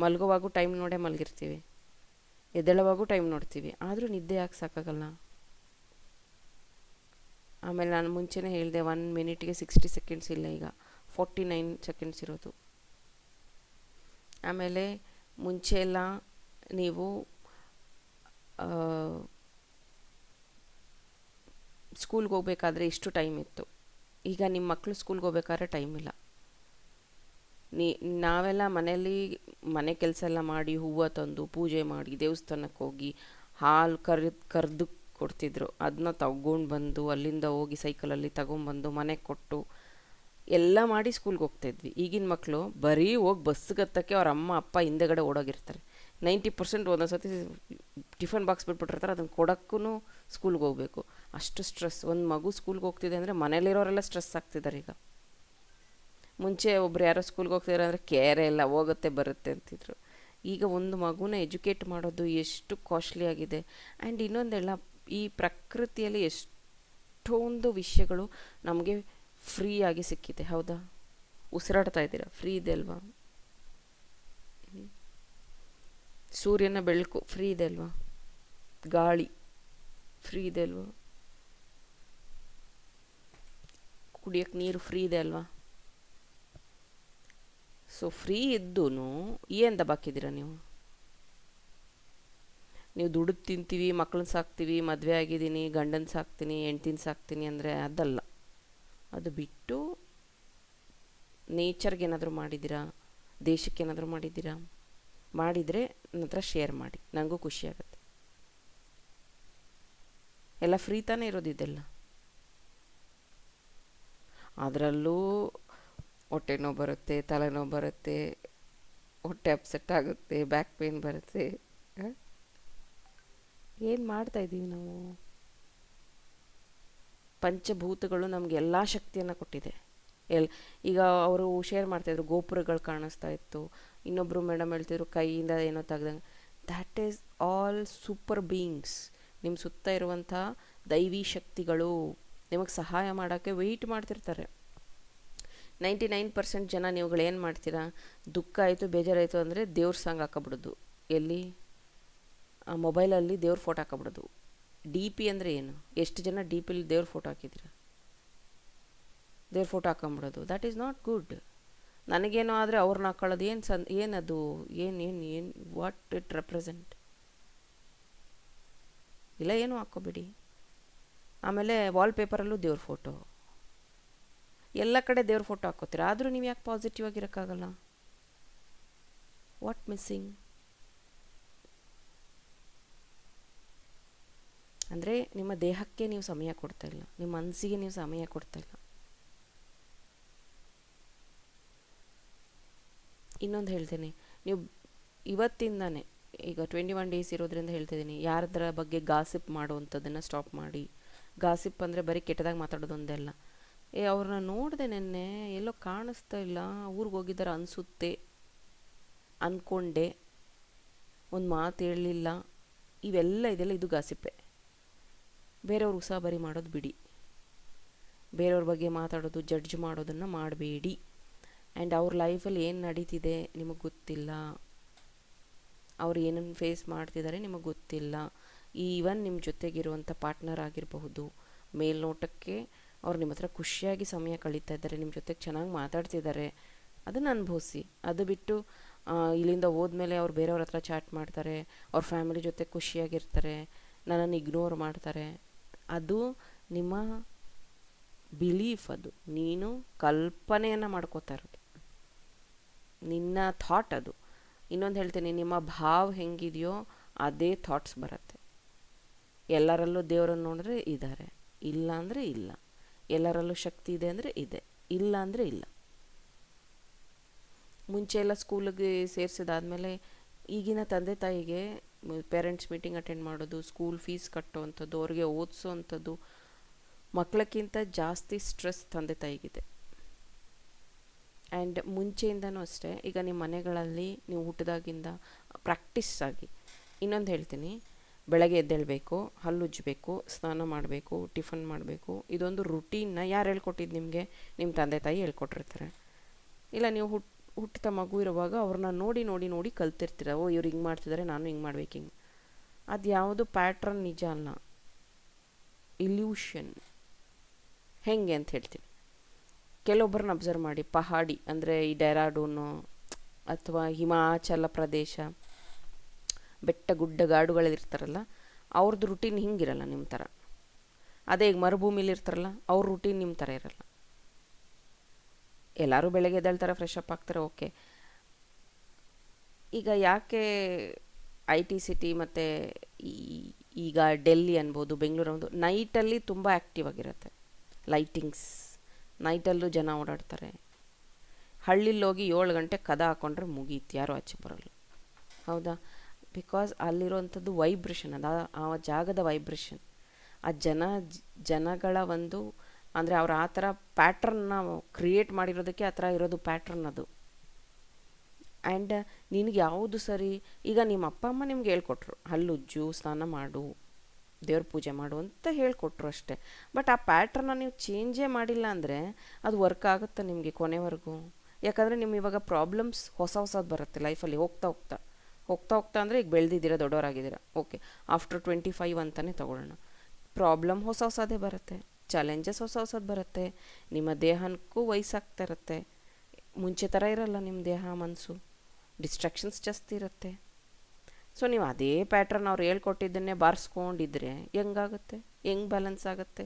ಮಲಗುವಾಗೂ ಟೈಮ್ ನೋಡೇ ಮಲಗಿರ್ತೀವಿ, ಎದ್ದೇಳುವಾಗೂ ಟೈಮ್ ನೋಡ್ತೀವಿ, ಆದರೂ ನಿದ್ದೆ ಯಾಕೆ ಸಾಕಾಗಲ್ಲ? ಆಮೇಲೆ ನಾನು ಮುಂಚೆನೇ ಹೇಳಿದೆ 1 ಮಿನಿಟ್ಗೆ 60 ಸೆಕೆಂಡ್ಸ್ ಇಲ್ಲ, ಈಗ 49 ಸೆಕೆಂಡ್ಸ್ ಇರೋದು. ಆಮೇಲೆ ಮುಂಚೆ ಎಲ್ಲ ನೀವು ಸ್ಕೂಲ್ಗೆ ಹೋಗ್ಬೇಕಾದ್ರೆ ಇಷ್ಟು ಟೈಮ್ ಇತ್ತು. ಈಗ ನಿಮ್ಮ ಮಕ್ಕಳು ಸ್ಕೂಲ್ಗೆ ಹೋಗ್ಬೇಕಾದ್ರೆ ಟೈಮ್ ಇಲ್ಲ. ನಾವೆಲ್ಲ ಮನೆಯಲ್ಲಿ ಮನೆ ಕೆಲಸ ಎಲ್ಲ ಮಾಡಿ, ಹೂವು ತಂದು ಪೂಜೆ ಮಾಡಿ, ದೇವಸ್ಥಾನಕ್ಕೆ ಹೋಗಿ ಹಾಲು ಕರೆದು ಕೊಡ್ತಿದ್ರು. ಅದನ್ನ ತಗೊಂಡು ಬಂದು ಅಲ್ಲಿಂದ ಹೋಗಿ ಸೈಕಲಲ್ಲಿ ತಗೊಂಬಂದು ಮನೆಗೆ ಕೊಟ್ಟು ಎಲ್ಲ ಮಾಡಿ ಸ್ಕೂಲ್ಗೆ ಹೋಗ್ತಾಯಿದ್ವಿ. ಈಗಿನ ಮಕ್ಕಳು ಬರೀ ಹೋಗಿ ಬಸ್ಸಿಗೆ ಹತ್ತಕ್ಕೆ ಅವ್ರ ಅಮ್ಮ ಅಪ್ಪ ಹಿಂದೆಗಡೆ ಓಡೋಗಿರ್ತಾರೆ. 90% ಒಂದೊಂದು ಸತಿ ಟಿಫನ್ ಬಾಕ್ಸ್ ಬಿಟ್ಬಿಟ್ಟಿರ್ತಾರೆ, ಅದನ್ನು ಕೊಡೋಕ್ಕೂ ಸ್ಕೂಲ್ಗೆ ಹೋಗಬೇಕು. ಅಷ್ಟು ಸ್ಟ್ರೆಸ್. ಒಂದು ಮಗು ಸ್ಕೂಲ್ಗೆ ಹೋಗ್ತಿದೆ ಅಂದರೆ ಮನೇಲಿರೋರೆಲ್ಲ ಸ್ಟ್ರೆಸ್ ಆಗ್ತಿದ್ದಾರೆ ಈಗ. ಮುಂಚೆ ಒಬ್ರು ಯಾರೋ ಸ್ಕೂಲ್ಗೆ ಹೋಗ್ತಿದ್ದಾರೆ ಅಂದರೆ ಕೇರೆ ಎಲ್ಲ, ಹೋಗುತ್ತೆ ಬರುತ್ತೆ ಅಂತಿದ್ರು. ಈಗ ಒಂದು ಮಗುನ ಎಜುಕೇಟ್ ಮಾಡೋದು ಎಷ್ಟು ಕಾಸ್ಟ್ಲಿ ಆಗಿದೆ. ಆ್ಯಂಡ್ ಇನ್ನೊಂದೆಲ್ಲ, ಈ ಪ್ರಕೃತಿಯಲ್ಲಿ ಎಷ್ಟೊಂದು ವಿಷಯಗಳು ನಮಗೆ ಫ್ರೀಯಾಗಿ ಸಿಕ್ಕಿದೆ. ಹೌದಾ? ಉಸಿರಾಡ್ತಾ ಇದ್ದೀರಾ, ಫ್ರೀ ಇದೆ ಅಲ್ವಾ? ಸೂರ್ಯನ ಬೆಳಕು ಫ್ರೀ ಇದೆ ಅಲ್ವಾ? ಗಾಳಿ ಫ್ರೀ ಇದೆ ಅಲ್ವಾ? ಕುಡಿಯೋಕ್ಕೆ ನೀರು ಫ್ರೀ ಇದೆ ಅಲ್ವಾ? ಸೊ ಫ್ರೀ ಇದ್ದೂ ಏನು ದಬಾಕಿದ್ದೀರಾ ನೀವು? ನೀವು ದುಡಿದು ತಿಂತೀವಿ, ಮಕ್ಕಳನ್ನ ಸಾಕ್ತೀವಿ, ಮದುವೆ ಆಗಿದ್ದೀನಿ, ಗಂಡನ ಸಾಕ್ತೀನಿ, ಹೆಂಡ್ತಿನ ಸಾಕ್ತೀನಿ ಅಂದರೆ ಅದಲ್ಲ. ಅದು ಬಿಟ್ಟು ನೇಚರ್ಗೆ ಏನಾದರೂ ಮಾಡಿದ್ದೀರಾ, ದೇಶಕ್ಕೆ ಏನಾದರೂ ಮಾಡಿದ್ದೀರಾ? ಮಾಡಿದರೆ ನನ್ನ ಹತ್ರ ಶೇರ್ ಮಾಡಿ, ನನಗೂ ಖುಷಿಯಾಗತ್ತೆ. ಎಲ್ಲ ಫ್ರೀ ತಾನೇ ಇರೋದು ಇದೆಲ್ಲ. ಅದರಲ್ಲೂ ಹೊಟ್ಟೆ ನೋವು ಬರುತ್ತೆ, ತಲೆನೋವು ಬರುತ್ತೆ, ಹೊಟ್ಟೆ ಅಪ್ಸೆಟ್ ಆಗುತ್ತೆ, ಬ್ಯಾಕ್ ಪೇನ್ ಬರುತ್ತೆ. ಏನು ಮಾಡ್ತಾಯಿದ್ದೀವಿ ನಾವು? ಪಂಚಭೂತಗಳು ನಮಗೆ ಎಲ್ಲ ಶಕ್ತಿಯನ್ನು ಕೊಟ್ಟಿದೆ. ಈಗ ಅವರು ಶೇರ್ ಮಾಡ್ತಾಯಿದ್ರು, ಗೋಪುರಗಳು ಕಾಣಿಸ್ತಾ ಇತ್ತು. ಇನ್ನೊಬ್ಬರು ಮೇಡಮ್ ಹೇಳ್ತಿದ್ರು ಕೈಯಿಂದ ಏನೋ ತೆಗ್ದಂಗೆ. That is all super beings. ನಿಮ್ಮ ಸುತ್ತ ಇರುವಂಥ ದೈವಿ ಶಕ್ತಿಗಳು ನಿಮಗೆ ಸಹಾಯ ಮಾಡೋಕ್ಕೆ ವೆಯ್ಟ್ ಮಾಡ್ತಿರ್ತಾರೆ. 99% ಜನ ನೀವುಗಳು ಏನು ಮಾಡ್ತೀರಾ? ದುಃಖ ಆಯಿತು, ಬೇಜಾರಾಯಿತು ಅಂದರೆ ದೇವ್ರ ಸಾಂಗ್ ಹಾಕೊಬಿಡೋದು. ಎಲ್ಲಿ? ಮೊಬೈಲಲ್ಲಿ ದೇವ್ರ ಫೋಟೋ ಹಾಕೊಬಿಡೋದು. ಡಿ ಪಿ ಅಂದರೆ ಏನು? ಎಷ್ಟು ಜನ ಡಿ ಪಿಲಿ ದೇವ್ರ ಫೋಟೋ ಹಾಕಿದ್ದೀರ? ದೇವ್ರ ಫೋಟೋ ಹಾಕೊಂಬಿಡೋದು. That is not good. ನನಗೇನೋ ಆದರೆ ಅವ್ರನ್ನ ಹಾಕೊಳ್ಳೋದು ಏನದು? ಏನು ವಾಟ್ ಇಟ್ ರೆಪ್ರೆಸೆಂಟ್? ಇಲ್ಲ, ಏನೂ ಹಾಕ್ಕೋಬೇಡಿ. ಆಮೇಲೆ ವಾಲ್ಪೇಪರಲ್ಲೂ ದೇವ್ರ ಫೋಟೋ. ಎಲ್ಲ ಕಡೆ ದೇವ್ರ ಫೋಟೋ ಹಾಕೋತೀರ, ಆದರೂ ನೀವು ಯಾಕೆ ಪಾಸಿಟಿವ್ ಆಗಿರೋಕ್ಕಾಗಲ್ಲ? What missing? ಅಂದರೆ ನಿಮ್ಮ ದೇಹಕ್ಕೆ ನೀವು ಸಮಯ ಕೊಡ್ತಾ ಇಲ್ಲ, ನಿಮ್ಮ ಮನಸ್ಸಿಗೆ ನೀವು ಸಮಯ ಕೊಡ್ತಾ ಇಲ್ಲ. ಇನ್ನೊಂದು ಹೇಳ್ತೀನಿ, ನೀವು ಇವತ್ತಿಂದಾನೇ ಈಗ 21 ಡೇಸ್ ಇರೋದ್ರಿಂದ ಹೇಳ್ತಿದ್ದೀನಿ, ಯಾರದ್ರ ಬಗ್ಗೆ ಗಾಸಿಪ್ ಮಾಡುವಂಥದ್ದನ್ನು ಸ್ಟಾಪ್ ಮಾಡಿ. ಗಾಸಿಪ್ ಅಂದರೆ ಬರೀ ಕೆಟ್ಟದಾಗಿ ಮಾತಾಡೋದು ಒಂದೆಲ್ಲ. ಅವ್ರನ್ನ ನೋಡಿದೆ ನೆನ್ನೆ, ಎಲ್ಲೋ ಕಾಣಿಸ್ತಾ ಇಲ್ಲ, ಊರಿಗೆ ಹೋಗಿದ್ದಾರೆ ಅನಿಸುತ್ತೆ, ಅಂದ್ಕೊಂಡೆ, ಒಂದು ಮಾತು ಹೇಳಲಿಲ್ಲ, ಇವೆಲ್ಲ ಇದೆಲ್ಲ ಇದು ಗಾಸಿಪ್ಪೆ. ಬೇರೆಯವ್ರು ಉಸಾಬರಿ ಮಾಡೋದು ಬಿಡಿ, ಬೇರೆಯವ್ರ ಬಗ್ಗೆ ಮಾತಾಡೋದು, ಜಡ್ಜ್ ಮಾಡೋದನ್ನು ಮಾಡಬೇಡಿ. ಆ್ಯಂಡ್ ಅವ್ರ ಲೈಫಲ್ಲಿ ಏನು ನಡೀತಿದೆ ನಿಮಗೆ ಗೊತ್ತಿಲ್ಲ, ಅವ್ರು ಏನನ್ನು ಫೇಸ್ ಮಾಡ್ತಿದ್ದಾರೆ ನಿಮಗೆ ಗೊತ್ತಿಲ್ಲ. ಈವನ್ ನಿಮ್ಮ ಜೊತೆಗಿರುವಂಥ ಪಾರ್ಟ್ನರ್ ಆಗಿರಬಹುದು, ಮೇಲ್ನೋಟಕ್ಕೆ ಅವ್ರು ನಿಮ್ಮ ಹತ್ರ ಖುಷಿಯಾಗಿ ಸಮಯ ಕಳೀತಾ ಇದ್ದಾರೆ, ನಿಮ್ಮ ಜೊತೆಗೆ ಚೆನ್ನಾಗಿ ಮಾತಾಡ್ತಿದ್ದಾರೆ, ಅದನ್ನು ಅನುಭವಿಸಿ. ಅದು ಬಿಟ್ಟು ಇಲ್ಲಿಂದ ಹೋದ್ಮೇಲೆ ಅವ್ರು ಬೇರೆಯವ್ರ ಹತ್ರ ಚಾಟ್ ಮಾಡ್ತಾರೆ, ಅವ್ರ ಫ್ಯಾಮಿಲಿ ಜೊತೆ ಖುಷಿಯಾಗಿರ್ತಾರೆ, ನನ್ನನ್ನು ಇಗ್ನೋರ್ ಮಾಡ್ತಾರೆ, ಅದು ನಿಮ್ಮ ಬಿಲೀಫ್, ಅದು ನೀನು ಕಲ್ಪನೆಯನ್ನು ಮಾಡ್ಕೋತಾ ಇರೋದು, ನಿನ್ನ ಥಾಟ್ ಅದು. ಇನ್ನೊಂದು ಹೇಳ್ತೀನಿ, ನಿಮ್ಮ ಭಾವ ಹೆಂಗಿದೆಯೋ ಅದೇ ಥಾಟ್ಸ್ ಬರುತ್ತೆ. ಎಲ್ಲರಲ್ಲೂ ದೇವರನ್ನು ನೋಡಿದ್ರೆ ಇದ್ದಾರೆ, ಇಲ್ಲ ಅಂದರೆ ಇಲ್ಲ. ಎಲ್ಲರಲ್ಲೂ ಶಕ್ತಿ ಇದೆ ಅಂದರೆ ಇದೆ, ಇಲ್ಲ ಅಂದರೆ ಇಲ್ಲ. ಮುಂಚೆ ಎಲ್ಲ ಸ್ಕೂಲಿಗೆ ಸೇರಿಸಿದಾದ್ಮೇಲೆ ಈಗಿನ ತಂದೆ ತಾಯಿಗೆ ಪೇರೆಂಟ್ಸ್ ಮೀಟಿಂಗ್ ಅಟೆಂಡ್ ಮಾಡೋದು, ಸ್ಕೂಲ್ ಫೀಸ್ ಕಟ್ಟೋವಂಥದ್ದು, ಅವ್ರಿಗೆ ಓದಿಸೋ ಅಂಥದ್ದು, ಮಕ್ಕಳಕ್ಕಿಂತ ಜಾಸ್ತಿ ಸ್ಟ್ರೆಸ್ ತಂದೆ ತಾಯಿಗಿದೆ. ಆ್ಯಂಡ್ ಮುಂಚೆಯಿಂದನೂ ಅಷ್ಟೇ, ಈಗ ನಿಮ್ಮ ಮನೆಗಳಲ್ಲಿ ನೀವು ಹುಟ್ಟಿದಾಗಿಂದ ಪ್ರಾಕ್ಟೀಸ್ ಆಗಿ. ಇನ್ನೊಂದು ಹೇಳ್ತೀನಿ, ಬೆಳಗ್ಗೆ ಎದ್ದೇಳಬೇಕು, ಹಲ್ಲುಜ್ಜಬೇಕು, ಸ್ನಾನ ಮಾಡಬೇಕು, ಟಿಫನ್ ಮಾಡಬೇಕು, ಇದೊಂದು ರುಟೀನ್ನ ಯಾರು ಹೇಳ್ಕೊಟ್ಟಿದ್ದು ನಿಮಗೆ? ನಿಮ್ಮ ತಂದೆ ತಾಯಿ ಹೇಳ್ಕೊಟ್ಟಿರ್ತಾರೆ. ಇಲ್ಲ ನೀವು ಹುಟ್ಟಿದ ಮಗು ಇರುವಾಗ ಅವ್ರನ್ನ ನೋಡಿ ನೋಡಿ ನೋಡಿ ಕಲ್ತಿರ್ತೀರ, ಓ ಇವ್ರು ಹಿಂಗೆ ಮಾಡ್ತಿದ್ದಾರೆ, ನಾನು ಹಿಂಗೆ ಮಾಡ್ಬೇಕು, ಹಿಂಗೆ. ಅದು ಯಾವುದು ಪ್ಯಾಟ್ರನ್ ನಿಜ ಅಲ್ಲ, ಇಲ್ಯೂಷನ್. ಹೆಂಗೆ ಅಂತ ಹೇಳ್ತೀನಿ. ಕೆಲವೊಬ್ಬರನ್ನ ಅಬ್ಸರ್ವ್ ಮಾಡಿ, ಪಹಾಡಿ ಅಂದರೆ ಈ ಡೆಹ್ರಾಡೂನು ಅಥವಾ ಹಿಮಾಚಲ ಪ್ರದೇಶ, ಬೆಟ್ಟ ಗುಡ್ಡ ಗಾಡುಗಳಲ್ಲಿರ್ತಾರಲ್ಲ, ಅವ್ರದ್ದು ರುಟೀನ್ ಹಿಂಗಿರಲ್ಲ ನಿಮ್ಮ ಥರ. ಅದೇ ಈಗ ಮರುಭೂಮಿಲಿ ಇರ್ತಾರಲ್ಲ, ಅವ್ರ ರುಟೀನ್ ನಿಮ್ಮ ಥರ ಇರಲ್ಲ. ಎಲ್ಲರೂ ಬೆಳಗ್ಗೆ ಎದ್ದೇಳ್ತಾರೆ, ಫ್ರೆಶ್ ಅಪ್ ಆಗ್ತಾರೆ, ಓಕೆ. ಈಗ ಯಾಕೆ IT ಸಿಟಿ ಮತ್ತು ಈಗ ಡೆಲ್ಲಿ ಅನ್ಬೋದು, ಬೆಂಗಳೂರು ಅನ್ಬೋದು, ನೈಟಲ್ಲಿ ತುಂಬ ಆ್ಯಕ್ಟಿವ್ ಆಗಿರುತ್ತೆ, ಲೈಟಿಂಗ್ಸ್, ನೈಟಲ್ಲೂ ಜನ ಓಡಾಡ್ತಾರೆ. ಹಳ್ಳಿಲಿ ಹೋಗಿ 7 ಗಂಟೆ ಕದ ಹಾಕ್ಕೊಂಡ್ರೆ ಮುಗೀತು, ಯಾರೂ ಆಚೆ ಬರೋಲ್ಲ. ಹೌದಾ? ಬಿಕಾಸ್ ಅಲ್ಲಿರೋವಂಥದ್ದು ವೈಬ್ರೇಷನ್, ಅದು ಆ ಜಾಗದ ವೈಬ್ರೇಷನ್, ಆ ಜನಗಳ ಒಂದು ಅಂದರೆ ಅವ್ರು ಆ ಥರ ಪ್ಯಾಟ್ರನ್ನ ಕ್ರಿಯೇಟ್ ಮಾಡಿರೋದಕ್ಕೆ ಆ ಥರ ಇರೋದು ಪ್ಯಾಟ್ರನ್ ಅದು. ಆ್ಯಂಡ್ ನಿನಗೆ ಯಾವುದು ಸರಿ, ಈಗ ನಿಮ್ಮ ಅಪ್ಪ ಅಮ್ಮ ನಿಮ್ಗೆ ಹೇಳ್ಕೊಟ್ರು, ಹಲ್ಲುಜ್ಜು, ಸ್ನಾನ ಮಾಡು, ದೇವ್ರ ಪೂಜೆ ಮಾಡು ಅಂತ ಹೇಳ್ಕೊಟ್ರು ಅಷ್ಟೇ. ಬಟ್ ಆ ಪ್ಯಾಟ್ರನ್ನ ನೀವು ಚೇಂಜೇ ಮಾಡಿಲ್ಲ ಅಂದರೆ ಅದು ವರ್ಕ್ ಆಗುತ್ತೆ ನಿಮಗೆ ಕೊನೆವರೆಗೂ. ಯಾಕಂದರೆ ನಿಮ್ಮ ಇವಾಗ ಪ್ರಾಬ್ಲಮ್ಸ್ ಹೊಸದು ಬರುತ್ತೆ ಲೈಫಲ್ಲಿ ಹೋಗ್ತಾ ಹೋಗ್ತಾ ಅಂದರೆ ಈಗ ಬೆಳೆದಿದ್ದೀರಾ, ದೊಡ್ಡವರಾಗಿದ್ದೀರಾ, ಓಕೆ. ಆಫ್ಟರ್ 25 ಅಂತಲೇ ತೊಗೊಳ್ಳೋಣ, ಪ್ರಾಬ್ಲಮ್ ಹೊಸದೇ ಬರುತ್ತೆ, ಚಾಲೆಂಜಸ್ ಹೊಸದು ಬರುತ್ತೆ, ನಿಮ್ಮ ದೇಹಕ್ಕೂ ವಯಸ್ಸಾಗ್ತಾ ಇರುತ್ತೆ, ಮುಂಚೆ ಥರ ಇರಲ್ಲ ನಿಮ್ಮ ದೇಹ ಮನಸ್ಸು, ಡಿಸ್ಟ್ರಾಕ್ಷನ್ಸ್ ಜಾಸ್ತಿ ಇರುತ್ತೆ. ಸೊ ನೀವು ಅದೇ ಪ್ಯಾಟ್ರನ್ ಅವ್ರು ಹೇಳ್ಕೊಟ್ಟಿದ್ದನ್ನೇ ಬಾರಿಸ್ಕೊಂಡಿದ್ರೆ ಹೆಂಗಾಗುತ್ತೆ? ಹೆಂಗೆ ಬ್ಯಾಲೆನ್ಸ್ ಆಗುತ್ತೆ?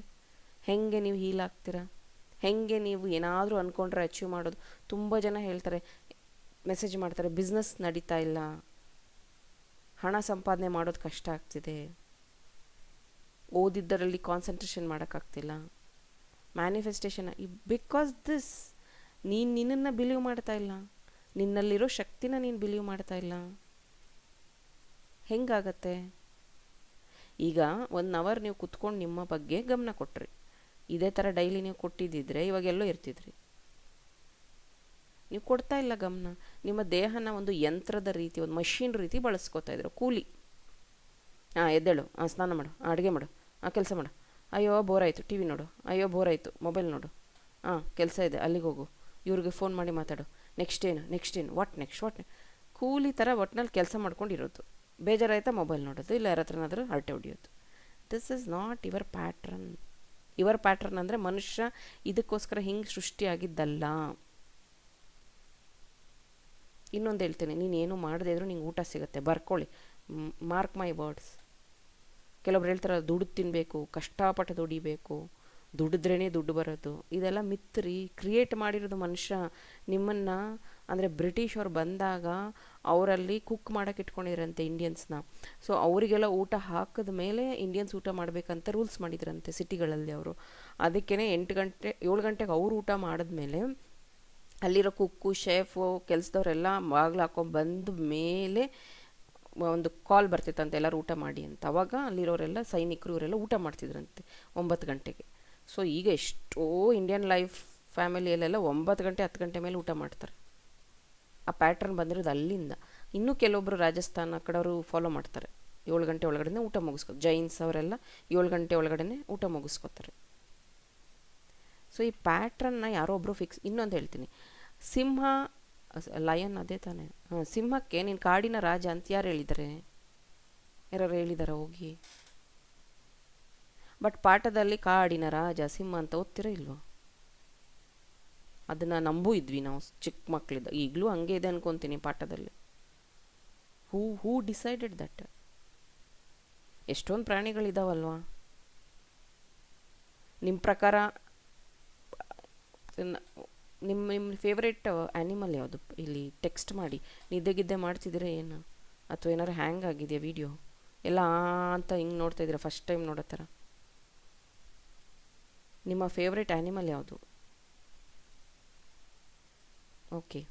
ಹೆಂಗೆ ನೀವು ಹೀಲ್ ಆಗ್ತೀರಾ? ಹೆಂಗೆ ನೀವು ಏನಾದರೂ ಅಂದ್ಕೊಂಡ್ರೆ ಅಚೀವ್ ಮಾಡೋದು? ತುಂಬ ಜನ ಹೇಳ್ತಾರೆ, ಮೆಸೇಜ್ ಮಾಡ್ತಾರೆ, ಬಿಸ್ನೆಸ್ ನಡೀತಾ ಇಲ್ಲ, ಹಣ ಸಂಪಾದನೆ ಮಾಡೋದು ಕಷ್ಟ ಆಗ್ತಿದೆ, ಓದಿದ್ದರಲ್ಲಿ ಕಾನ್ಸಂಟ್ರೇಷನ್ ಮಾಡೋಕ್ಕಾಗ್ತಿಲ್ಲ, ಮ್ಯಾನಿಫೆಸ್ಟೇಷನ್. ಬಿಕಾಸ್ ದಿಸ್ ನೀನು ನಿನ್ನನ್ನು ಬಿಲೀವ್ ಮಾಡ್ತಾ ಇಲ್ಲ, ನಿನ್ನಲ್ಲಿರೋ ಶಕ್ತಿನ ನೀನು ಬಿಲೀವ್ ಮಾಡ್ತಾ ಇಲ್ಲ. ಹೆಂಗಾಗತ್ತೆ? ಈಗ 1 ಅವರ್ ನೀವು ಕುತ್ಕೊಂಡು ನಿಮ್ಮ ಬಗ್ಗೆ ಗಮನ ಕೊಟ್ರಿ, ಇದೇ ಥರ ಡೈಲಿ ನೀವು ಕೊಟ್ಟಿದ್ದಿದ್ರೆ ಇವಾಗೆಲ್ಲೋ ಇರ್ತಿದ್ರಿ. ನೀವು ಕೊಡ್ತಾ ಇಲ್ಲ ಗಮನ. ನಿಮ್ಮ ದೇಹನ ಒಂದು ಯಂತ್ರದ ರೀತಿ, ಒಂದು ಮಷೀನ್ ರೀತಿ ಬಳಸ್ಕೊತಾ ಇದ್ರು, ಕೂಲಿ. ಎದ್ದೇಳು, ಸ್ನಾನ ಮಾಡು, ಅಡುಗೆ ಮಾಡು, ಕೆಲಸ ಮಾಡು, ಅಯ್ಯೋ ಬೋರ್ ಆಯಿತು ಟಿ ವಿ ನೋಡು, ಅಯ್ಯೋ ಬೋರ್ ಆಯಿತು ಮೊಬೈಲ್ ನೋಡು, ಕೆಲಸ ಇದೆ ಅಲ್ಲಿಗೆ ಹೋಗು, ಇವ್ರಿಗೆ ಫೋನ್ ಮಾಡಿ ಮಾತಾಡು, ನೆಕ್ಸ್ಟ್ ಏನು ವಾಟ್ ನೆಕ್ಸ್ಟ್ ಕೂಲಿ ಥರ ಒಟ್ಟಿನಲ್ಲಿ ಕೆಲಸ ಮಾಡ್ಕೊಂಡಿರೋದು. ಬೇಜಾರಾಯ್ತಾ ಮೊಬೈಲ್ ನೋಡೋದು, ಇಲ್ಲ ಯಾರ ಹತ್ರನಾದರೂ ಹರಟೆ ಹೊಡಿಯೋದು. This is not your pattern. Your pattern ಅಂದರೆ ಮನುಷ್ಯ ಇದಕ್ಕೋಸ್ಕರ ಹಿಂಗೆ ಸೃಷ್ಟಿಯಾಗಿದ್ದಲ್ಲ. ಇನ್ನೊಂದು ಹೇಳ್ತೀನಿ, ನೀನು ಏನು ಮಾಡದೇ ಇದ್ರೂ ನಿಂಗೆ ಊಟ ಸಿಗುತ್ತೆ, ಬರ್ಕೊಳ್ಳಿ, ಮಾರ್ಕ್ ಮೈ ವರ್ಡ್ಸ್. ಕೆಲವ್ರು ಹೇಳ್ತಾರೆ ದುಡ್ಡು ತಿನ್ನಬೇಕು, ಕಷ್ಟಪಟ್ಟು ದುಡಿಬೇಕು, ದುಡಿದ್ರೇ ದುಡ್ಡು ಬರೋದು, ಇದೆಲ್ಲ ಮಿತ್ರಿ ಕ್ರಿಯೇಟ್ ಮಾಡಿರೋದು ಮನುಷ್ಯ ನಿಮ್ಮನ್ನು. ಅಂದರೆ ಬ್ರಿಟಿಷ್ ಅವ್ರು ಬಂದಾಗ ಅವರಲ್ಲಿ ಕುಕ್ ಮಾಡೋಕೆ ಇಟ್ಕೊಂಡಿದ್ರಂತೆ ಇಂಡಿಯನ್ಸ್ನ. ಸೊ ಅವರಿಗೆಲ್ಲ ಊಟ ಹಾಕಿದ ಮೇಲೆ ಇಂಡಿಯನ್ಸ್ ಊಟ ಮಾಡಬೇಕಂತ ರೂಲ್ಸ್ ಮಾಡಿದ್ರಂತೆ ಸಿಟಿಗಳಲ್ಲಿ ಅವರು. ಅದಕ್ಕೇ 7 ಗಂಟೆಗೆ ಅವ್ರು ಊಟ ಮಾಡಿದ್ಮೇಲೆ ಅಲ್ಲಿರೋ ಕುಕ್ಕು ಶೆಫು ಕೆಲಸದವರೆಲ್ಲ ಬಾಗಿಲು ಹಾಕೊಂಡು ಬಂದ ಮೇಲೆ ಒಂದು ಕಾಲ್ ಬರ್ತಿತ್ತಂತೆ ಎಲ್ಲರೂ ಊಟ ಮಾಡಿ ಅಂತ. ಅವಾಗ ಅಲ್ಲಿರೋರೆಲ್ಲ ಸೈನಿಕರು ಇವರೆಲ್ಲ ಊಟ ಮಾಡ್ತಿದ್ರಂತೆ 9 ಗಂಟೆಗೆ. ಸೊ ಈಗ ಎಷ್ಟೋ ಇಂಡಿಯನ್ ಲೈಫ್ ಫ್ಯಾಮಿಲಿಯಲ್ಲೆಲ್ಲ 9 ಗಂಟೆ 10 ಗಂಟೆ ಮೇಲೆ ಊಟ ಮಾಡ್ತಾರೆ. ಆ ಪ್ಯಾಟ್ರನ್ ಬಂದಿರೋದು ಅಲ್ಲಿಂದ. ಇನ್ನೂ ಕೆಲವೊಬ್ಬರು ರಾಜಸ್ಥಾನ ಆ ಕಡೆಯವರು ಫಾಲೋ ಮಾಡ್ತಾರೆ, 7 ಗಂಟೆ ಒಳಗಡೆ ಊಟ ಮುಗಿಸ್ಕೊ. ಜೈನ್ಸ್ ಅವರೆಲ್ಲ 7 ಗಂಟೆ ಒಳಗಡೆ ಊಟ ಮುಗಿಸ್ಕೋತಾರೆ. ಸೊ ಈ ಪ್ಯಾಟ್ರನ್ನ ಯಾರೋ ಒಬ್ಬರು ಫಿಕ್ಸ್. ಇನ್ನೊಂದು ಹೇಳ್ತೀನಿ, ಸಿಂಹ ಲಯನ್ ಅದೇ ತಾನೇ, ಸಿಂಹಕ್ಕೆ ನೀನು ಕಾಡಿನ ರಾಜ ಅಂತ ಯಾರು ಹೇಳಿದ್ದಾರೆ? ಯಾರು ಹೇಳಿದಾರ ಹೋಗಿ? ಬಟ್ ಪಾಠದಲ್ಲಿ ಕಾಡಿನ ರಾಜ ಸಿಂಹ ಅಂತ ಓದ್ತಿರೋ ಇಲ್ವೋ? ಅದನ್ನು ನಂಬೂ ಇದ್ವಿ ನಾವು ಚಿಕ್ಕ ಮಕ್ಕಳಿದ್ದ. ಈಗಲೂ ಹಂಗೆ ಇದೆ ಅನ್ಕೊತೀನಿ ಪಾಠದಲ್ಲಿ. ಹೂ ಡಿಸೈಡೆಡ್ ದಟ್? ಎಷ್ಟೊಂದು ಪ್ರಾಣಿಗಳಿದಾವಲ್ವಾ? ನಿಮ್ಮ ಪ್ರಕಾರ ನಿಮ್ಮ ಫೇವ್ರೇಟ್ ಆ್ಯನಿಮಲ್ ಯಾವುದು? ಇಲ್ಲಿ ಟೆಕ್ಸ್ಟ್ ಮಾಡಿ. ನಿದ್ದೆಗಿದ್ದೆ ಮಾಡ್ತಿದ್ದೀರಾ ಏನು? ಅಥವಾ ಏನಾರು ಹ್ಯಾಂಗ್ ಆಗಿದೆಯಾ ವಿಡಿಯೋ? ಎಲ್ಲ ಅಂತ ಹಿಂಗೆ ನೋಡ್ತಾ ಇದ್ದೀರಾ ಫಸ್ಟ್ ಟೈಮ್ ನೋಡೋ ಥರ? ನಿಮ್ಮ ಫೇವ್ರೇಟ್ ಆ್ಯನಿಮಲ್ ಯಾವುದು? ಓಕೆ